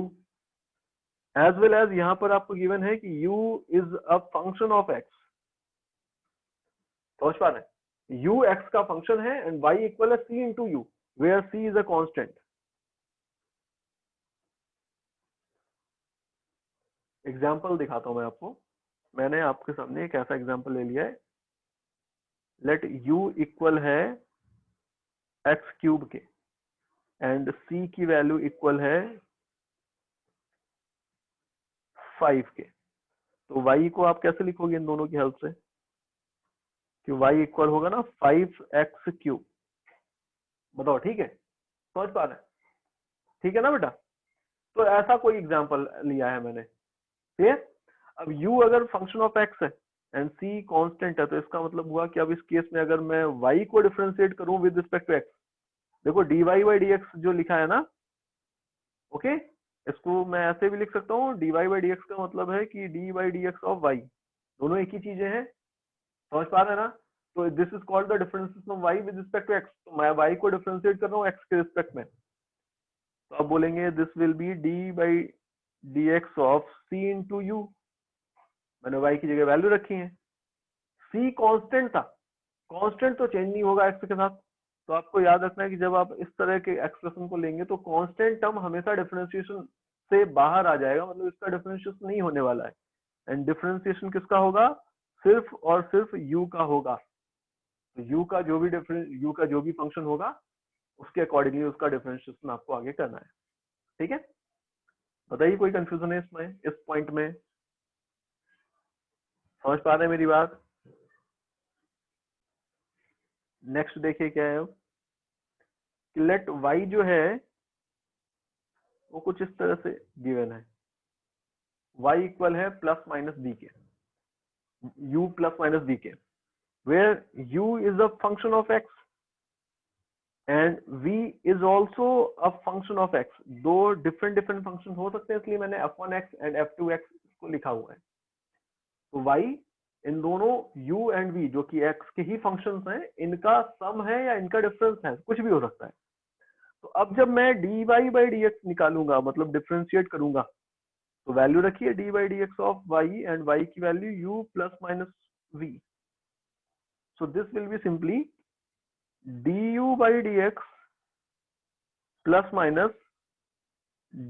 as well as यहां पर आपको गिवन है कि u is a function of x। समझ पा रहे हैं? u x का फंक्शन है एंड y इक्वल है c into U, where c is a constant. Example दिखाता हूं मैं आपको। मैंने आपके सामने एक ऐसा एग्जाम्पल ले लिया है, लेट u इक्वल है एक्स क्यूब के एंड c की वैल्यू इक्वल है 5 के। तो y को आप कैसे लिखोगे इन दोनों की हेल्प से? कि y इक्वल होगा ना 5x क्यूब। बताओ, ठीक है? समझ पा रहे हैं? ठीक है ना बेटा? तो ऐसा कोई एग्जांपल लिया है मैंने, ठीक है? अब u अगर फंक्शन ऑफ x है एंड c कांस्टेंट है, तो इसका मतलब हुआ कि अब इस केस में अगर मैं y को डिफरेंशिएट करूं विद रिस्पेक्ट टू x, देखो dy बाई dx जो लिखा है ना, ओके, इसको मैं ऐसे भी लिख सकता हूँ, dy बाई dx का मतलब है कि d by dx of y, दोनों एक ही चीजें हैं। समझ पा रहे हैं ना? तो this is called the differentiation of y with respect to x। तो मैं y को डिफरेंशिएट कर रहा हूँ x के रिस्पेक्ट में, तो आप बोलेंगे this will B d by dx of c into you. मैंने y की जगह वैल्यू रखी है, c कांस्टेंट था, कांस्टेंट तो चेंज नहीं होगा x के साथ। तो आपको याद रखना है कि जब आप इस तरह के एक्सप्रेशन को लेंगे तो कांस्टेंट टर्म हमेशा डिफरेंशिएशन से बाहर आ जाएगा, मतलब इसका डिफरेंशिएशन नहीं होने वाला है। एंड डिफरेंशिएशन किसका होगा? सिर्फ और सिर्फ u का होगा। तो u का जो भी फंक्शन होगा उसके अकॉर्डिंगली उसका डिफरेंशिएशन आपको आगे करना है। ठीक है, बताइए कोई कंफ्यूजन है इसमें, इस पॉइंट में? समझ पा रहे हैं मेरी बात? नेक्स्ट देखिए क्या है, कि लेट y जो है वो कुछ इस तरह से गिवन है, y इक्वल है प्लस माइनस बी के, u प्लस माइनस बी के, where u is a function of x and v is also a function of x। दो डिफरेंट फंक्शन हो सकते हैं, इसलिए मैंने f1x एंड f2x को लिखा हुआ है। तो y इन दोनों u एंड v जो कि x के ही फंक्शंस हैं, इनका सम है या इनका डिफरेंस है, कुछ भी हो सकता है। तो अब जब मैं dy बाई dx निकालूंगा, मतलब डिफरेंशिएट करूंगा, तो वैल्यू रखिए dy by dx of y and y की value u plus minus v। So this will be simply du by dx plus minus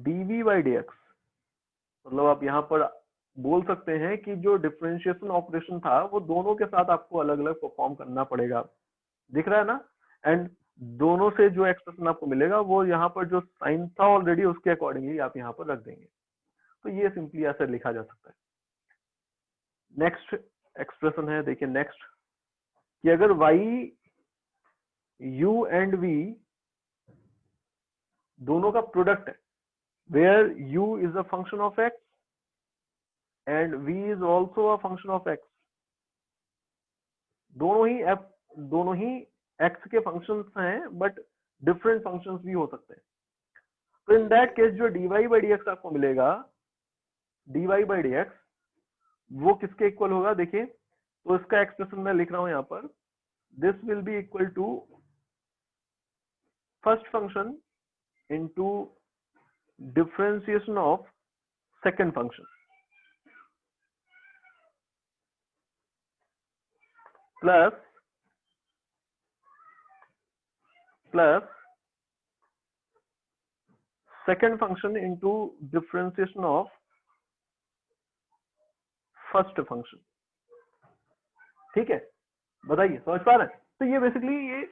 dv by dx। मतलब आप यहाँ पर बोल सकते हैं कि जो डिफरेंशिएशन ऑपरेशन था वो दोनों के साथ आपको अलग अलग परफॉर्म करना पड़ेगा। दिख रहा है ना? एंड दोनों से जो एक्सप्रेशन आपको मिलेगा वो यहाँ पर जो साइन था ऑलरेडी उसके अकॉर्डिंगली आप यहाँ पर रख देंगे। तो ये सिंपली ऐसे लिखा जा सकता है। नेक्स्ट एक्सप्रेशन है, देखिए नेक्स्ट, कि अगर y u एंड v दोनों का प्रोडक्ट है, where u is a function of x and v is also a function of x, दोनों ही x के फंक्शंस हैं बट डिफरेंट फंक्शंस भी हो सकते हैं। तो इन दैट केस जो dy by dx आपको मिलेगा, dy by dx वो किसके इक्वल होगा? देखिए, तो इसका एक्सप्रेशन मैं लिख रहा हूं यहाँ पर, this will be equal to first function into differentiation of second function plus second function into differentiation of first function. ठीक है, बताइए समझ पा रहे हैं? तो ये बेसिकली ये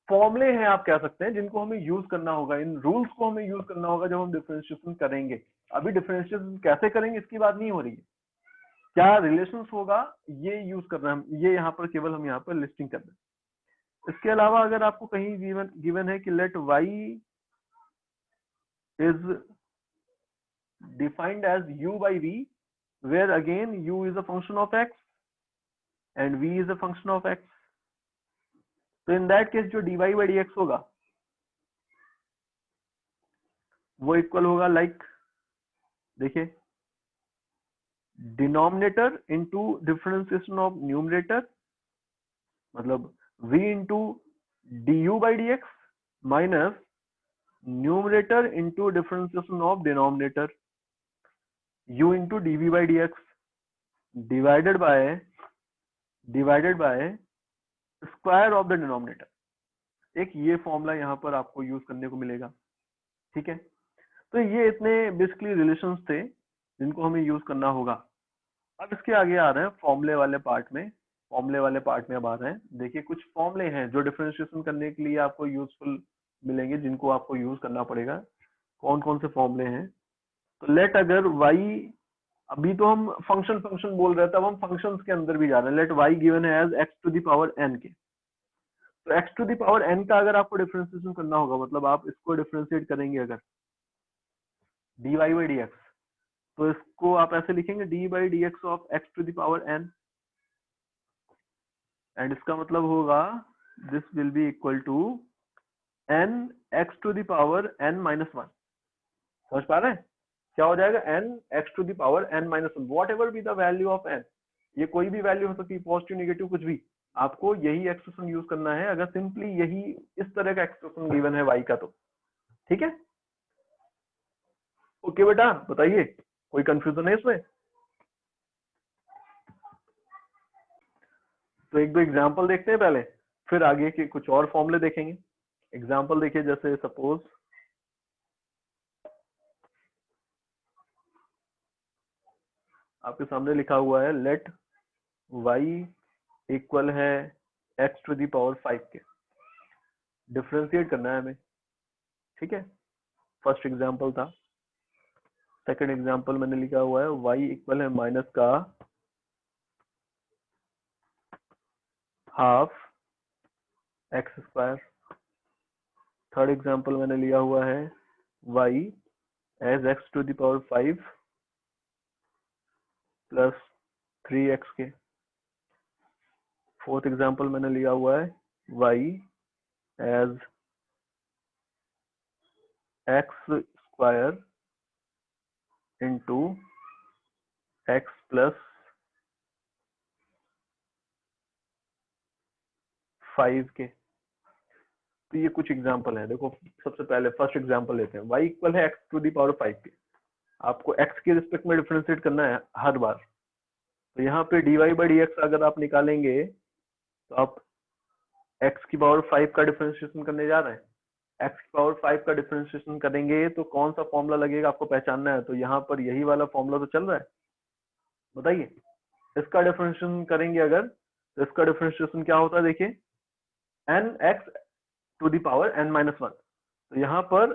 फॉर्मूले हैं आप कह सकते हैं जिनको हमें यूज करना होगा, इन रूल्स को हमें यूज करना होगा जब हम डिफरेंशिएशन करेंगे। अभी डिफरेंशिएशन कैसे करेंगे इसकी बात नहीं हो रही है, क्या रिलेशंस होगा ये यूज करना है, ये यहाँ पर केवल हम यहाँ पर लिस्टिंग कर रहे हैं। इसके अलावा अगर आपको कहीं गिवन है कि let y is defined as u by v, where again u is a function of x and v is a function of x, तो इन दैट केस जो dy by dx होगा वो इक्वल होगा like, देखिए, denominator into differentiation of numerator, मतलब v into du by dx minus numerator into differentiation of denominator u into dv by dx divided by square of the denominator. एक ये formula यहाँ पर आपको यूज करने को मिलेगा। ठीक है, तो ये इतने बेसिकली रिलेशंस थे जिनको हमें यूज करना होगा। अब इसके आगे आ रहे हैं फॉर्मूले वाले पार्ट में, अब आ रहे हैं। देखिए, कुछ फॉर्मूले हैं जो डिफरेंशिएशन करने के लिए आपको यूजफुल मिलेंगे, जिनको आपको यूज करना पड़ेगा। कौन कौन से फॉर्मूले हैं? तो लेट अगर y, अभी तो हम फंक्शन बोल रहे थे, अब हम फंक्शंस के अंदर भी जा रहे हैं। लेट y गिवन है as x to the power n के, तो x to the power n का अगर आपको डिफरेंशिएशन करना होगा, मतलब आप इसको डिफरेंशिएट करेंगे अगर dy by dx, तो इसको आप ऐसे लिखेंगे d by dx of x to the power n, and इसका मतलब होगा this will be equal to n x to the power n minus 1। समझ पा रहे हैं? क्या हो जाएगा? n x to the power n minus 1, whatever be the value of n, ये कोई भी वैल्यू हो सकती है, पॉजिटिव नेगेटिव कुछ भी, आपको यही एक्सप्रेशन यूज करना है अगर सिंपली यही इस तरह का एक्सप्रेशन गिवन है y का तो। ठीक है, ओके बेटा, बताइए कोई कंफ्यूजन है इसमें? तो एक दो एग्जांपल देखते हैं पहले, फिर आगे के कुछ और फॉर्मूले देखेंगे। एग्जांपल देखिए, जैसे सपोज आपके सामने लिखा हुआ है लेट y इक्वल है x टू द पावर 5 के, डिफरेंशिएट करना है हमें। ठीक है, फर्स्ट एग्जांपल था। सेकंड एग्जांपल मैंने लिखा हुआ है y इक्वल है माइनस का half x square. Third example मैंने लिया हुआ है y as x to the power 5 plus 3x के। फोर्थ एग्जांपल मैंने लिया हुआ है y as x square into x plus 5 के। तो ये कुछ एग्जांपल है। देखो, सबसे पहले फर्स्ट एग्जांपल लेते हैं, y इक्वल है x टू द पावर 5 के, आपको x के रिस्पेक्ट में डिफरेंशिएट करना है हर बार। तो यहाँ पे dy by dx अगर आप निकालेंगे तो आप x की पावर 5 का डिफरेंशिएशन करने जा रहे हैं, एक्स की पावर 5 का डिफरेंशिएशन करेंगे तो कौन सा फॉर्मूला लगेगा आपको पहचानना है। तो यहाँ पर यही वाला फॉर्मूला तो चल रहा है, बताइए। इसका डिफरेंशिएशन करेंगे अगर, तो इसका डिफरेंशिएशन क्या होता है, देखिए n x to the power n minus one. तो यहाँ पर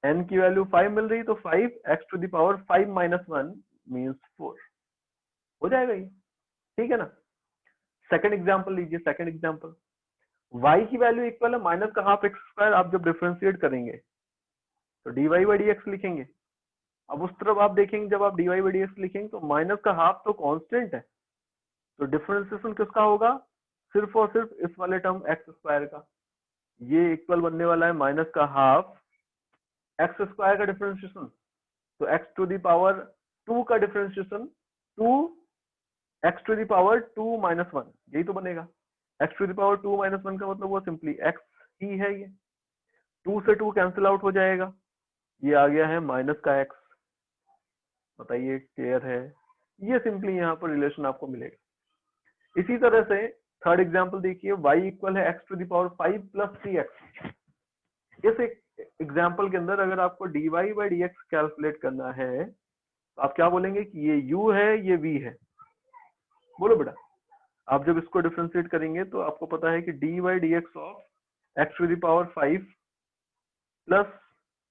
n की वैल्यू 5 मिल रही, तो 5x to the power 5 minus one means 4 हो जाएगा ये, ठीक है ना। सेकंड एग्जांपल लीजिए, सेकंड एग्जांपल y की वैल्यू इक्वल है माइनस का हाफ एक्स स्क्वायर। आप जब डिफरेंशिएट करेंगे तो dy बाई dx लिखेंगे। अब उस तरफ आप देखेंगे, जब आप dy बाई dx लिखेंगे तो माइनस का हाफ तो कांस्टेंट है, तो डिफरेंशिएशन किसका होगा, सिर्फ और सिर्फ इस वाले टर्म एक्स स्क्वायर का। ये इक्वल बनने वाला है माइनस का हाफ एक्स स्क्वायर का डिफरेंशिएशन, तो एक्स टू द पावर 2 का differentiation 2 x to the power 2 minus one, यही तो बनेगा। X to the power 2 minus one का मतलब वो सिंपली एक्स ही है। ये 2 से 2 कैंसिल आउट हो जाएगा, ये आ गया है माइनस का एक्स। बताइए क्लियर है, ये सिंपली यहाँ पर रिलेशन आपको मिलेगा। इसी तरह से थर्ड एग्जांपल देखिए, y इक्वल है x to the power 5 plus 3x। इस एग्जांपल के अंदर अगर आपको dy बाई dx कैलकुलेट करना है तो आप क्या बोलेंगे कि ये u है, ये v है। बोलो बेटा, आप जब इसको डिफरेंशिएट करेंगे तो आपको पता है कि dy by dx of x to the power 5 plus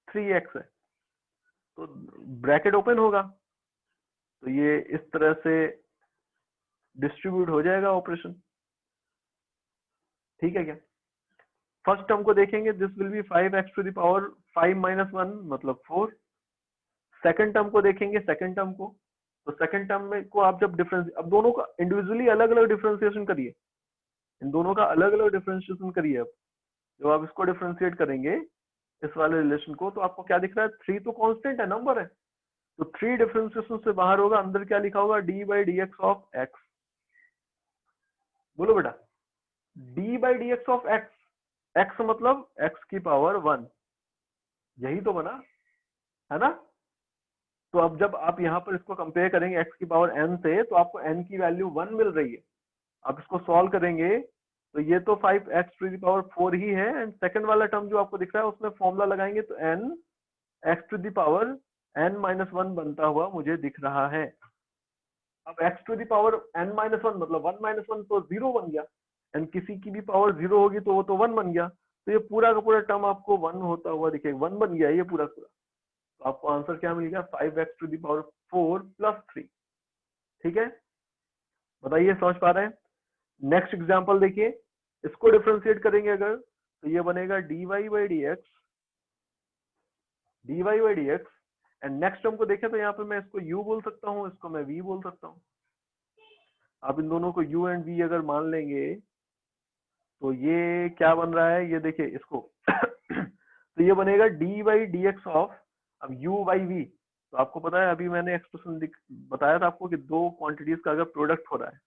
3x है, तो ब्रैकेट ओपन होगा, तो ये इस तरह से डिस्ट्रीब्यूट हो जाएगा ऑपरेशन, ठीक है क्या। फर्स्ट टर्म को देखेंगे, this will be 5x to the power 5 minus one मतलब 4। सेकंड टर्म को देखेंगे, सेकंड टर्म को, तो सेकंड टर्म में को आप जब डिफरेंस, अब दोनों का इंडिविजुअली अलग अलग डिफरेंशिएशन करिए, इन दोनों का अलग अलग डिफरेंशिएशन करिए। अब जब आप इसको डिफरेंशिएट करेंगे इस वाले रिलेशन को, तो आपको क्या दिख रहा है, 3 तो कांस्टेंट है, नंबर है, तो 3 डिफरेंशिएशन से बाहर होगा, अंदर क्या लिखा होगा, d by d x of x. बोलो बेटा, D by d x of x, x मतलब एक्स की पावर 1, यही तो बना है ना। तो अब जब आप यहाँ पर इसको कंपेयर करेंगे x की पावर n से, तो आपको n की वैल्यू 1 मिल रही है। आप इसको सॉल्व करेंगे तो ये तो 5x टू द पावर 4 ही है, एंड सेकंड वाला टर्म जो आपको दिख रहा है उसमें फॉर्मूला लगाएंगे तो n x to the power n minus one बनता हुआ मुझे दिख रहा है। अब x to the power n minus one मतलब 1 माइनस वन तो 0 बन गया, एंड किसी की भी पावर 0 होगी तो वो तो 1 बन गया, तो ये पूरा का पूरा टर्म आपको 1 होता हुआ दिखेगा, 1 बन गया ये पूरा पूरा। तो आपको आंसर क्या मिल गया, 5x to the power 4 plus 3, ठीक है। बताइए समझ पा रहे हैं। नेक्स्ट एग्जांपल देखिए, इसको डिफरेंशिएट करेंगे अगर, तो ये बनेगा dy by dx and next term को देखें तो यहाँ पे मैं इसको u बोल सकता हूँ, इसको मैं v बोल सकता हूँ। आप इन दोनों को u एंड v अगर मान लेंगे तो ये क्या बन रहा है, ये देखिए इसको तो ये बनेगा D by d x of, अब u बाई v, तो आपको पता है अभी मैंने एक्सप्रेशन बताया था आपको कि दो क्वांटिटीज का अगर प्रोडक्ट हो रहा है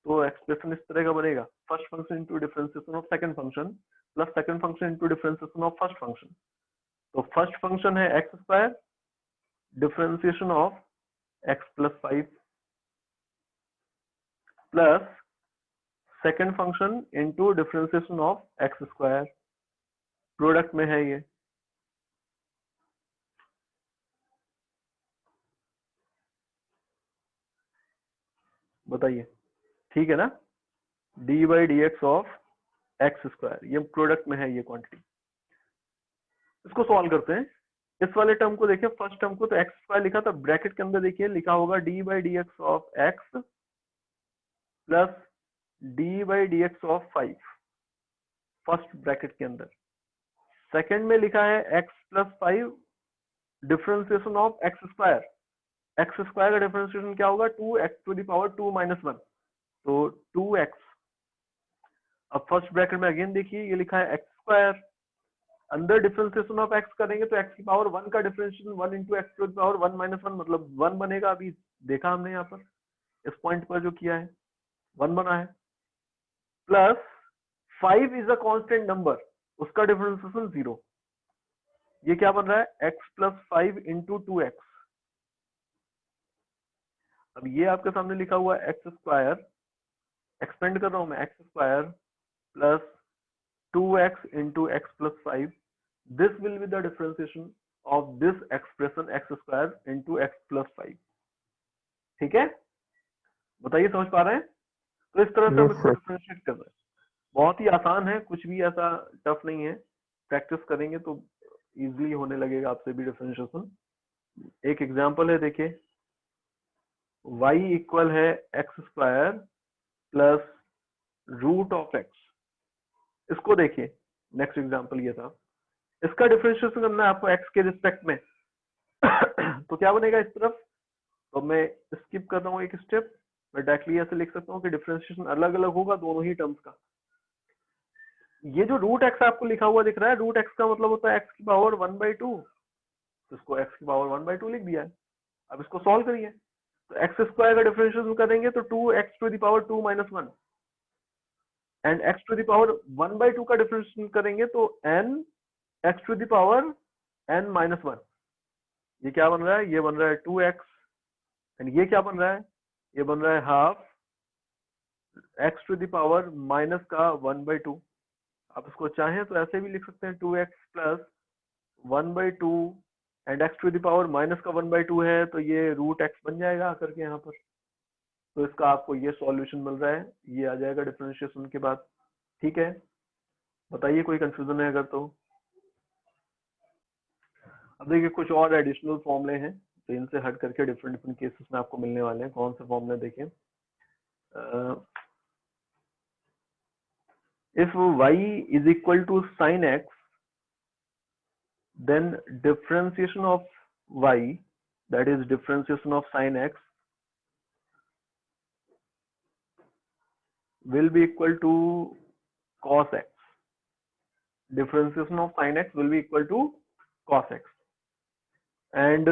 तो एक्सप्रेशन इस तरह का बनेगा, first function into differentiation of second function plus second function into differentiation of first function. तो फर्स्ट फंक्शन है x square, differentiation of x plus 5 plus second function into differentiation of x square, product में है ये। बताइए ठीक है ना, D by d x of x square, ये प्रोडक्ट में है ये क्वांटिटी। इसको सॉल्व करते हैं, इस वाले टर्म को देखिए, फर्स्ट टर्म को तो एक्स स्क्वायर लिखा था, ब्रैकेट के अंदर देखिए लिखा होगा d by d x of x plus d by d x of 5, first bracket के अंदर। सेकंड में लिखा है x plus 5 differentiation of x square, x square का डिफरेंशिएशन क्या होगा, 2x to the power 2 minus one, तो 2x। अब फर्स्ट ब्रैकेट में अगेन देखिए ये लिखा है एक्स स्क्वायर, अंदर डिफरेंशिएशन ऑफ एक्स करेंगे तो एक्स की पावर 1 का differentiation 1 into x to the power 1 minus one मतलब 1 बनेगा। अभी देखा हमने यहाँ पर इस पॉइंट पर जो किया है 1 बना है, plus 5 is a constant number, उसका डिफरेंशिएशन 0, ये क्या बन रहा है x प्लस 5 इंटू 2x। अब ये आपके सामने लिखा हुआ है एक्स स्क्वायर, एक्सपेंड कर रहा हूं मैं, x square plus 2x into x plus 5. This will be the differentiation of this expression x square into x plus 5. ठीक है, बताइए समझ पा रहे हैं? तो इस तरह से हम Yes, इसको sir. डिफरेंशिएट कर रहे हैं। बहुत ही आसान है, कुछ भी ऐसा टफ नहीं है, प्रैक्टिस करेंगे तो इजीली होने लगेगा आपसे भी डिफरेंशिएशन। एक एग्जांपल है, देखिए y इक्वल है x square plus root of x. इसको देखिए, नेक्स्ट एग्जांपल ये था, इसका डिफरेंशिएशन करना है आपको x के रिस्पेक्ट में। तो क्या बनेगा इस तरफ, तो मैं स्किप कर रहा हूँ एक स्टेप, मैं डायरेक्टली ऐसे लिख सकता हूँ कि डिफरेंशिएशन अलग अलग होगा दोनों ही टर्म्स का। ये जो रूट एक्स आपको लिखा हुआ दिख रहा है, रूट एक्स का मतलब होता है एक्स की पावर 1/2, तो इसको एक्स की पावर 1/2 लिख दिया है। अब इसको सॉल्व करिए, तो एक्स स्क्वायर का डिफरेंशिएशन करेंगे तो 2x to the power 2 - 1, and x to the power 1/2 का डिफरेंशिएशन करेंगे तो n x to the power n - 1। ये क्या बन रहा है, ये बन रहा है 2x, एंड ये क्या बन रहा है, ये बन रहा है half x to the power minus का 1/2। आप इसको चाहें तो ऐसे भी लिख सकते हैं 2x plus 1/2 and x to the power minus का 1/2 है, तो ये रूट x बन जाएगा आकर के यहाँ पर। तो इसका आपको ये सॉल्यूशन मिल रहा है, ये आ जाएगा डिफरेंशिएशन के बाद। ठीक है, बताइए कोई कंफ्यूजन है अगर तो। अब देखिए कुछ और एडिशनल फॉर्मूले हैं, तो इनसे हट करके डिफरेंट डिफरेंट केसेस में आपको मिलने वाले हैं। कौन से फॉर्मूले देखिए, if y is equal to sin x, then differentiation of y, that is differentiation of sin x, will be equal to cos x. Differentiation of sin x will be equal to cos x, and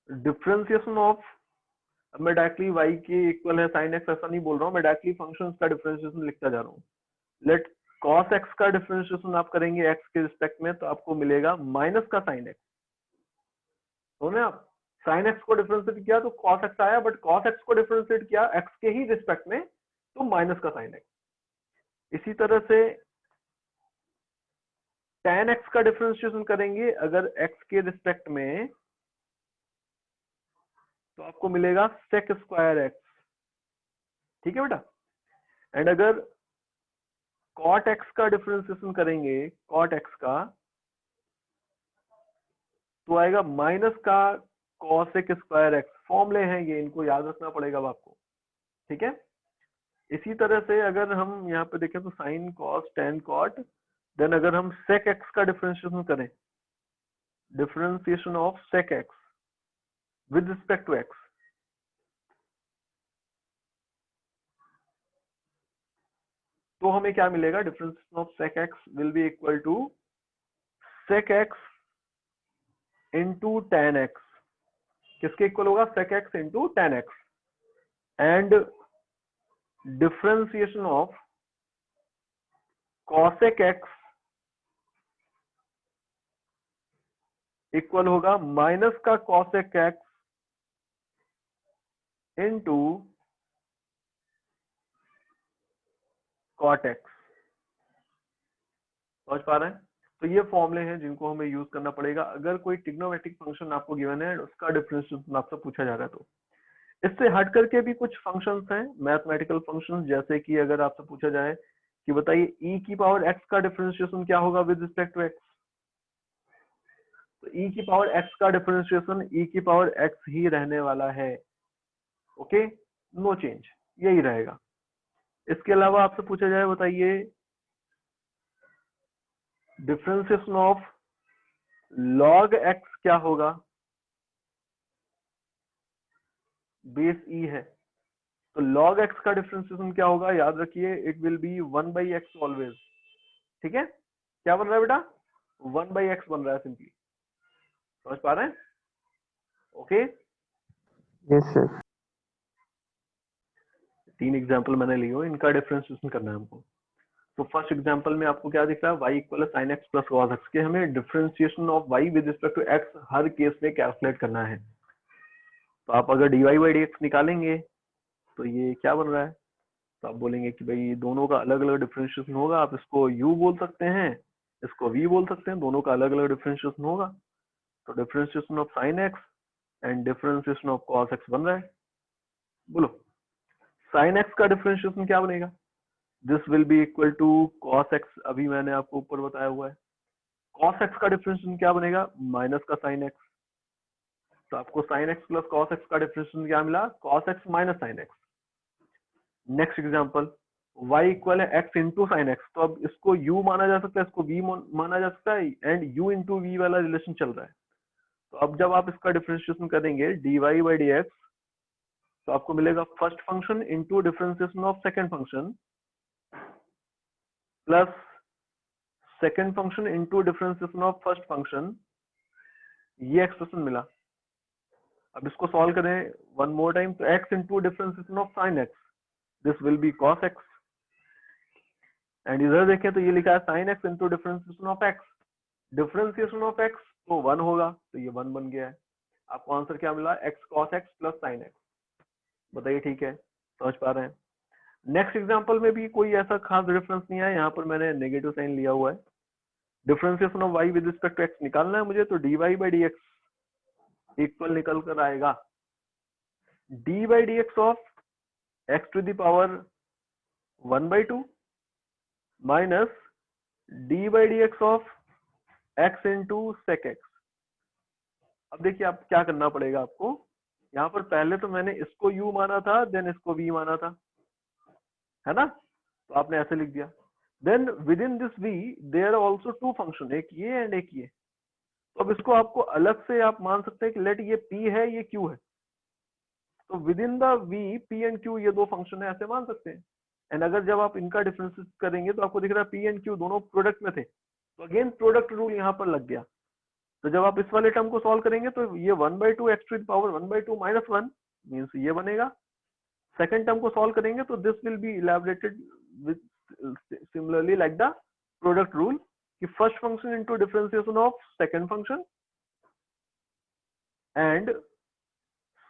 differentiation of, अब मैं directly y के equal है sin x ऐसा नहीं बोल रहा हूँ, मैं डायरेक्टली फंक्शंस का डिफरेंशिएशन लिखता जा रहा हूँ। लेट cos x का डिफरेंशिएशन आप करेंगे x के रिस्पेक्ट में, तो आपको मिलेगा माइनस का sin x। तो आप sin x को डिफरेंशिएट किया तो cos x आया, बट cos x को डिफरेंशिएट किया x के ही रिस्पेक्ट में, तो माइनस का sin x। इसी तरह से tan x का डिफरेंशिएशन करेंगे अगर x के रिस्पेक्ट में, तो आपको मिलेगा sec स्क्वायर x। ठीक है बेटा, एंड अगर cot x का डिफरेंशिएशन करेंगे, cot x का, तो आएगा माइनस का cosec स्क्वायर x। फॉर्मूले हैं ये, इनको याद रखना पड़ेगा अब आपको। ठीक है, इसी तरह से अगर हम यहाँ पे देखें तो sin cos tan cot, then अगर हम sec x का डिफरेंशिएशन करें, differentiation of sec x with respect to x, तो हमें क्या मिलेगा, differentiation of sec x will be equal to sec x into tan x। किसके इक्वल होगा, sec x into tan x, and differentiation of cosec x equal होगा minus का cosec x into cot x। समझ पा रहे हैं? तो ये फॉर्मूले हैं जिनको हमें यूज करना पड़ेगा अगर कोई ट्रिग्नोमेट्रिक फंक्शन आपको गिवन है, उसका डिफरेंशिएशन आपसे पूछा जा रहा है। तो इससे हट करके भी कुछ फंक्शंस हैं, मैथमेटिकल फंक्शंस, जैसे कि अगर आपसे पूछा जाए कि बताइए e की पावर x का डिफरेंशिएशन क्या होगा विद रिस्पेक्ट टू x, तो e की पावर x का डिफरेंशिएशन e की पावर x ही रहने वाला है। ओके, नो चेंज, यही रहेगा। इसके अलावा आपसे पूछा जाए बताइए डिफरेंशिएशन ऑफ log x क्या होगा, बेस e है, तो log x का डिफरेंशिएशन क्या होगा, याद रखिए it will be 1/x always. ठीक है, क्या बन रहा है बेटा, 1/x बन रहा है सिंपली। समझ पा रहे हैं? Okay, Yes, sir. 3 एग्जांपल मैंने लिए हो, इनका डिफरेंशिएशन करना है हमको। तो फर्स्ट एग्जांपल में आपको क्या दिख रहा है, y equal sin x plus cos x के हमें differentiation of y with respect to x हर केस में कैलकुलेट करना है। तो आप अगर dy by dx निकालेंगे तो ये क्या बन रहा है, तो आप बोलेंगे कि भाई दोनों का अलग अलग डिफरेंशिएशन होगा, आप इसको u बोल सकते हैं, इसको v बोल सकते हैं, दोनों का अलग अलग डिफरेंशिएशन होगा। तो differentiation of sine x and differentiation of cos x बन रहा है। बोलो साइन एक्स का डिफरेंशिएशन क्या बनेगा? This will be equal to cos x, अभी मैंने आपको ऊपर बताया हुआ है। कॉस एक्स का डिफरेंशिएशन क्या बनेगा? माइनस का साइन एक्स। तो आपको sine x plus cos x का डिफरेंशिएशन क्या मिला? Cos x minus sine x. Next example, y equal है x इंटू साइन एक्स। तो अब इसको u माना जा सकता है, इसको v माना जा सकता है, एंड u इंटू v वाला रिलेशन चल रहा है। तो अब जब आप इसका डिफरेंशिएशन करेंगे dy बाई dx, तो आपको मिलेगा first function into differentiation of second function plus second function into differentiation of first function, ये एक्सप्रेशन मिला। अब इसको सॉल्व करें वन मोर टाइम, तो x into differentiation of sine x, this will B cos x, and इधर देखें तो ये लिखा है sine x into differentiation of x. Differentiation of x तो 1 होगा, तो ये 1 बन गया है। आपको आंसर क्या मिला? x cos x plus sine x. बताइए ठीक है, समझ पा रहे हैं? नेक्स्ट एग्जांपल में भी कोई ऐसा खास डिफरेंस नहीं है, यहाँ पर मैंने नेगेटिव साइन लिया हुआ है। Differentiation of y with respect to x निकालना है मुझे, तो dy बाई dx इक्वल निकल कर आएगा d by dx of x to the power 1/2 minus d by dx of x into sec x। अब देखिए आप क्या करना पड़ेगा आपको, यहाँ पर पहले तो मैंने इसको u माना था, देन इसको v माना था, है ना? तो आपने ऐसे लिख दिया। Then with in this v there are also two function, एक ये एंड एक ये। तो अब इसको आपको अलग से आप मान सकते हैं कि लेट ये p है, ये q है, तो with in the v p and q ये दो फंक्शन है, ऐसे मान सकते हैं। एंड अगर जब आप इनका डिफरेंस करेंगे तो आपको दिख रहा है p एंड q दोनों प्रोडक्ट में थे, तो अगेन प्रोडक्ट रूल यहाँ पर लग गया। तो जब आप इस वाले टर्म को सॉल्व करेंगे तो ये 1/2 x to the power 1/2 minus 1 means ये बनेगा। सेकंड टर्म को सॉल्व करेंगे तो this will be elaborated with similarly like the product rule, कि first function into differentiation of second function and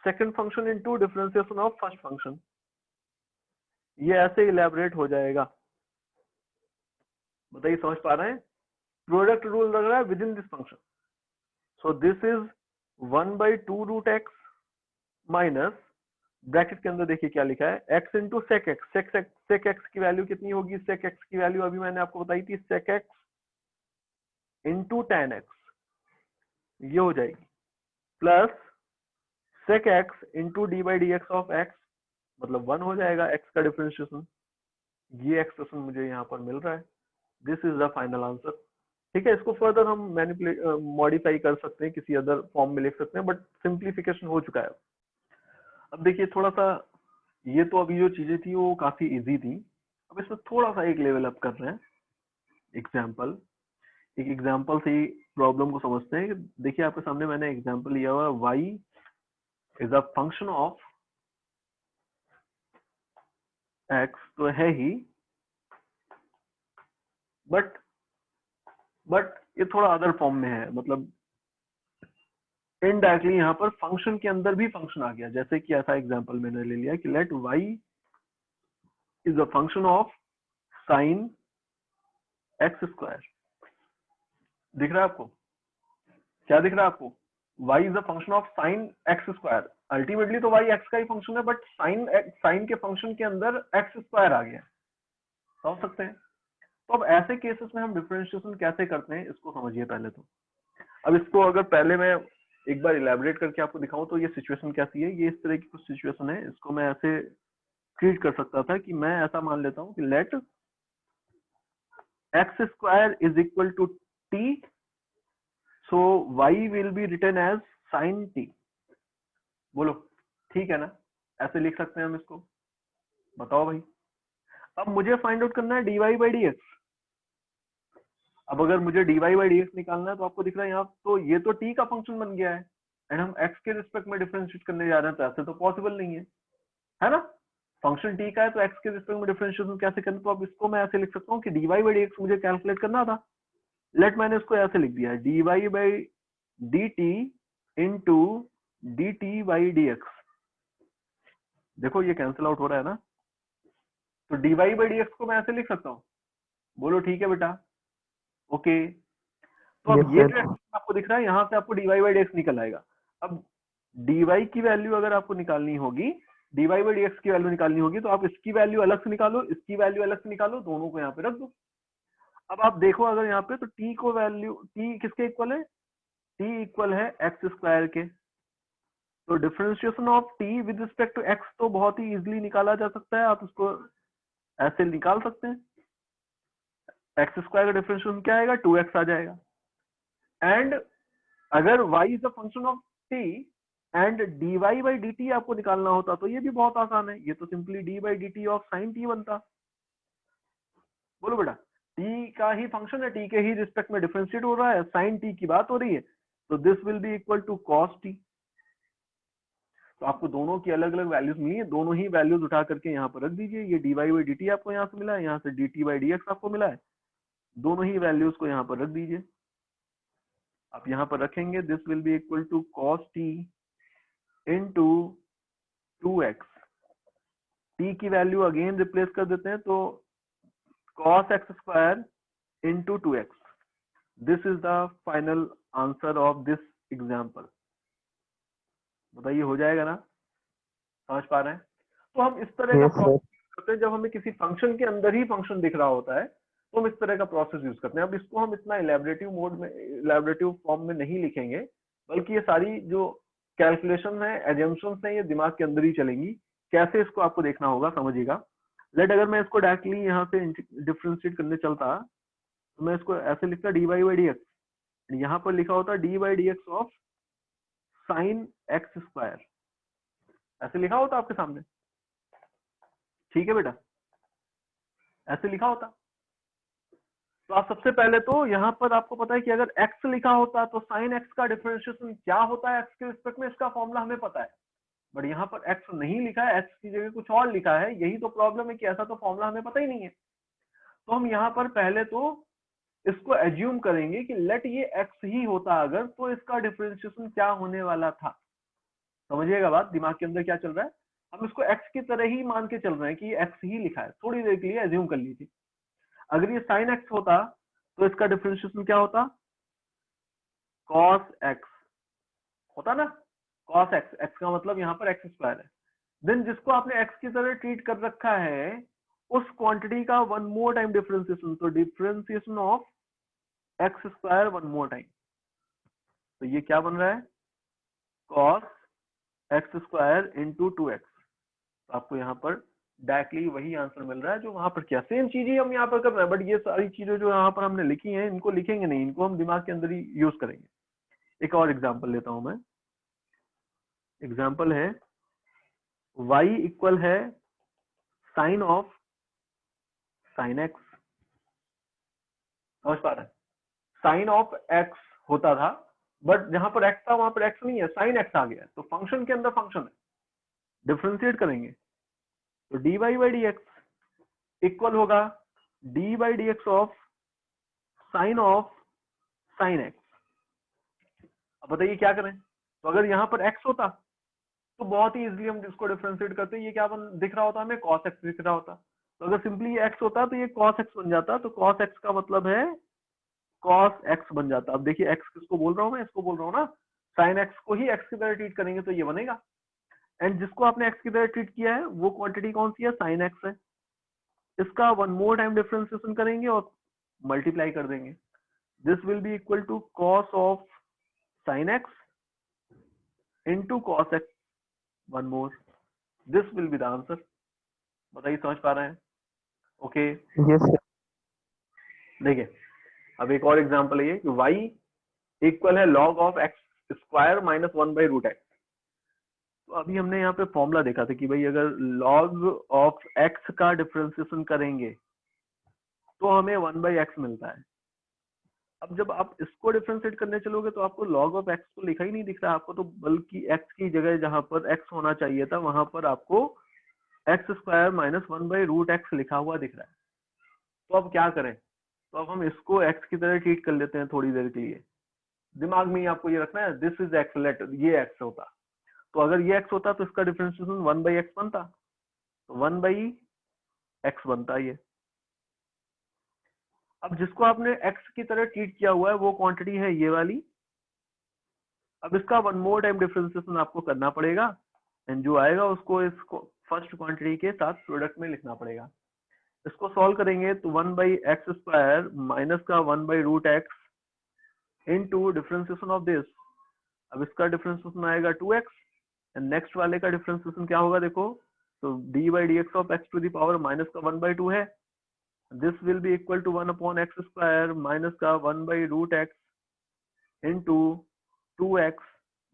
second function into differentiation of first function, ये ऐसे elaborate हो जाएगा। बताइए समझ पा रहे हैं? प्रोडक्ट रूल लग रहा है with in this function. So this is 1/2 root x minus bracket के अंदर देखिए क्या लिखा है x into sec x। sec x की वैल्यू कितनी होगी? sec x की वैल्यू अभी मैंने आपको बताई थी, sec x into tan x, ये हो जाएगी, plus sec x into D by d x of x, मतलब 1 हो जाएगा x का डिफरेंशिएशन। ये एक्सप्रेशन मुझे यहाँ पर मिल रहा है। This is the final answer. ठीक है, इसको फर्दर हम मैनिपुलेट मॉडिफाई कर सकते हैं, किसी अदर फॉर्म में लिख सकते हैं, बट सिंप्लीफिकेशन हो चुका है। अब देखिए थोड़ा सा, ये तो अभी जो चीजें थी वो काफी इजी थी, अब इसमें थोड़ा सा एक लेवल अप कर रहे हैं। एग्जाम्पल, एक एग्जाम्पल से ही प्रॉब्लम को समझते हैं। देखिए आपके सामने मैंने एग्जाम्पल लिया हुआ है, y is a function of x, तो है ही, बट ये थोड़ा अदर फॉर्म में है, मतलब इनडायरेक्टली यहाँ पर फंक्शन के अंदर भी फंक्शन आ गया। जैसे कि ऐसा एग्जांपल मैंने ले लिया कि let y is a function of sine x square. दिख रहा है आपको? क्या दिख रहा है आपको? y is a function of sine x square. Ultimately तो y x का ही फंक्शन है, बट साइन के फंक्शन के अंदर एक्स स्क्वायर आ गया। समझ सकते हैं? तो अब ऐसे केसेस में हम डिफरेंशिएशन कैसे करते हैं, इसको समझिए पहले तो। अब इसको अगर पहले मैं एक बार इलेबोरेट करके आपको दिखाऊं तो ये सिचुएशन कैसी है, ये इस तरह की कुछ सिचुएशन है। इसको मैं ऐसे ट्रीट कर सकता था कि मैं ऐसा मान लेता हूं कि let x square is equal to t, so y will be written as sine t. बोलो ठीक है ना? ऐसे लिख सकते हैं हम इसको? बताओ भाई। अब मुझे फाइंड आउट करना है d y by d x. अब अगर मुझे d y by d x निकालना है तो आपको दिख रहा है यहाँ, तो ये तो टी का फंक्शन बन गया है एंड हम एक्स के रिस्पेक्ट में डिफरेंशिएट करने जा रहे हैं, तो ऐसे तो पॉसिबल नहीं है ना? फंक्शन टी का है तो एक्स के रिस्पेक्ट में डिफरेंशिएशन कैसे करें? तो अब इसको मैं ऐसे लिख सकता हूँ कि d y by d x मुझे कैलकुलेट करना था। लेट मैंने इसको ऐसे लिख दिया है, d y by d t into d t by d x. देखो ये कैंसिल आउट हो रहा है ना? तो dy बाई डी को मैं ऐसे लिख सकता हूँ, बोलो ठीक है बेटा, ओके। तो यस अब ये जो सर। आपको दिख रहा है यहाँ से आपको dy बाई डी निकल आएगा। अब dy की वैल्यू अगर आपको निकालनी होगी, dy बाई डी की वैल्यू निकालनी होगी, तो आप इसकी वैल्यू अलग से निकालो, इसकी वैल्यू अलग से निकालो, दोनों को यहाँ पे रख दो। अब आप देखो अगर यहाँ पे तो t को वैल्यू, t किसके इक्वल है, t इक्वल है एक्स स्क्वायर के। तो differentiation of t with respect to x तो बहुत ही इजीली निकाला जा सकता है, आप इसको ऐसे निकाल सकते हैं, एक्स स्क्वायर का डिफरेंशिएशन क्या आएगा, 2x आ जाएगा। एंड अगर y is a function of t and dy by dt आपको निकालना होता तो ये भी बहुत आसान है, ये तो simply d by dt of sine t बनता। बोलो बेटा, t का ही फंक्शन है, t के ही रिस्पेक्ट में डिफरेंशिएट हो रहा है, साइन t की बात हो रही है, तो this will be equal to cos t। तो आपको दोनों की अलग अलग वैल्यूज मिली है, दोनों ही वैल्यूज उठा करके यहाँ पर रख दीजिए। ये dy बाई dt आपको यहाँ से मिला है, यहाँ से dt बाई dx आपको मिला है, दोनों ही वैल्यूज को यहाँ पर रख दीजिए। आप यहाँ पर रखेंगे, this will be equal to cos t into 2x। t की वैल्यू अगेन रिप्लेस कर देते हैं, तो cos x square into 2x। This is the final answer of this example. बताइए हो जाएगा ना, समझ पा रहे हैं? तो हम इस तरह का यस सर। प्रोसेस करते हैं, जब हमें किसी फंक्शन के अंदर ही फंक्शन दिख रहा होता है तो हम इस तरह का प्रोसेस यूज करते हैं। अब इसको हम इतना इलेबरेटिव मोड में, इलेबरेटिव फॉर्म में नहीं लिखेंगे, बल्कि ये सारी जो कैलकुलेशन है, एजम्पशंस है, ये दिमाग के अंदर ही चलेंगी। कैसे इसको आपको देखना होगा, समझिएगा। लेट अगर मैं इसको डायरेक्टली यहाँ से डिफ्रेंशिएट करने चलता तो मैं इसको ऐसे लिखता d y by d x, यहाँ पर लिखा होता d by d x of sine x square, ऐसे लिखा होता आपके सामने, ठीक है बेटा, ऐसे लिखा होता। तो आप सबसे पहले तो यहाँ पर आपको पता है कि अगर x लिखा होता तो साइन x का डिफरेंशिएशन क्या होता है x के रिस्पेक्ट में, इसका फॉर्मूला हमें पता है। बट यहाँ पर x नहीं लिखा है, x की जगह कुछ और लिखा है, यही तो प्रॉब्लम है कि ऐसा तो फॉर्मूला हमें पता ही नहीं है। तो हम यहाँ पर पहले तो इसको एज्यूम करेंगे कि लेट ये x ही होता अगर, तो इसका डिफरेंशिएशन क्या होने वाला था। समझिएगा बात, दिमाग के अंदर क्या चल रहा है। हम इसको x की तरह ही मान के चल रहे हैं कि ये x ही लिखा है, थोड़ी देर के लिए एज्यूम कर लीजिए। अगर ये साइन एक्स होता तो इसका डिफरेंशिएशन क्या होता, cos x होता ना, cos x, x का मतलब यहाँ पर एक्स स्क्वायर है। देन जिसको आपने x की तरह ट्रीट कर रखा है, उस क्वांटिटी का वन मोर टाइम डिफरेंशिएशन, तो differentiation of x square one more time. तो ये क्या बन रहा है, cos x square into 2x। आपको यहाँ पर डायरेक्टली वही आंसर मिल रहा है जो वहां पर किया, सेम चीज ही हम यहाँ पर कर रहे हैं, बट ये सारी चीजें जो यहाँ पर हमने लिखी हैं इनको लिखेंगे नहीं, इनको हम दिमाग के अंदर ही यूज करेंगे। एक और एग्जांपल लेता हूं मैं। एग्जांपल है y इक्वल है साइन ऑफ साइन एक्स। समझ पा रहे हैं, साइन ऑफ एक्स होता था, बट जहां पर x था वहां पर x नहीं है, साइन एक्स आ गया, तो फंक्शन के अंदर फंक्शन है, डिफ्रेंशिएट करेंगे तो dy by d x equal होगा d by d x of sine x. अब बताइए क्या करें। तो अगर यहाँ पर x होता तो बहुत ही इजीली हम इसको डिफरेंशिएट करते, ये क्या दिख रहा होता हमें, cos x दिख रहा होता। तो अगर सिंपली ये x होता तो ये cos x बन जाता, तो cos x का मतलब है cos x बन जाता। अब देखिए x किसको बोल रहा हूँ मैं, इसको बोल रहा हूँ ना, sin x को ही x की तरह ट्रीट करेंगे तो ये बनेगा। एंड जिसको आपने x की तरह ट्रीट किया है वो क्वांटिटी कौन सी है, sin x है। इसका वन मोर टाइम डिफरेंशिएशन करेंगे और मल्टीप्लाई कर देंगे। This will be equal to cos of sin x into cos x one more, this will be the answer। बताइए समझ पा रहे हैं, ओके। Yes sir. देखिए अब एक और एग्जांपल है ये कि y इक्वल है log of x square minus 1 by root x. तो अभी हमने यहाँ पे फॉर्मूला देखा था कि भाई अगर log ऑफ x का डिफरेंशिएशन करेंगे तो हमें 1 बाई एक्स मिलता है। अब जब आप इसको डिफरेंशिएट करने चलोगे तो आपको log ऑफ x तो लिखा ही नहीं दिख रहा आपको, तो बल्कि x की जगह जहां पर x होना चाहिए था वहां पर आपको x square minus 1 by root x लिखा हुआ दिख रहा है। तो अब क्या करें, तो अब हम इसको x की तरह ट्रीट कर लेते हैं थोड़ी देर के लिए। दिमाग में ही आपको ये रखना है, दिस इज एक्स, लेट ये x होता, तो अगर ये x होता तो इसका डिफरेंशिएशन 1 बाई एक्स बनता, तो 1 बाई x बनता ही है। अब जिसको आपने x की तरह ट्रीट किया हुआ है वो क्वांटिटी है ये वाली। अब इसका वन मोर टाइम डिफरेंशिएशन आपको करना पड़ेगा एंड जो आएगा उसको इसको फर्स्ट क्वांटिटी के साथ प्रोडक्ट में लिखना पड़ेगा। इसको सॉल्व करेंगे तो 1/x² माइनस का 1/√x into differentiation of this. अब इसका डिफरेंशिएशन आएगा 2x एंड नेक्स्ट वाले का डिफरेंशिएशन क्या होगा देखो, तो d/dx of x to the power minus का 1/2 है। This will be equal to 1/x² minus का 1/√x into 2x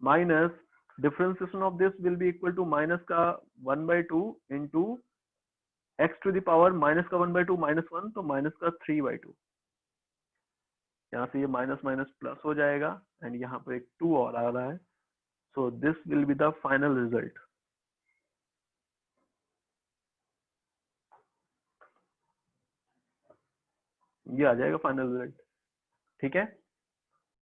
minus differentiation of this will be equal to minus का 1/2 into x to the power minus का 1/2 -1 तो minus का 3/2। यहाँ से ये माइनस माइनस प्लस हो जाएगा एंड यहाँ पे एक 2 और आ रहा है। So this will be the final result. ये आ जाएगा फाइनल रिजल्ट। ठीक है।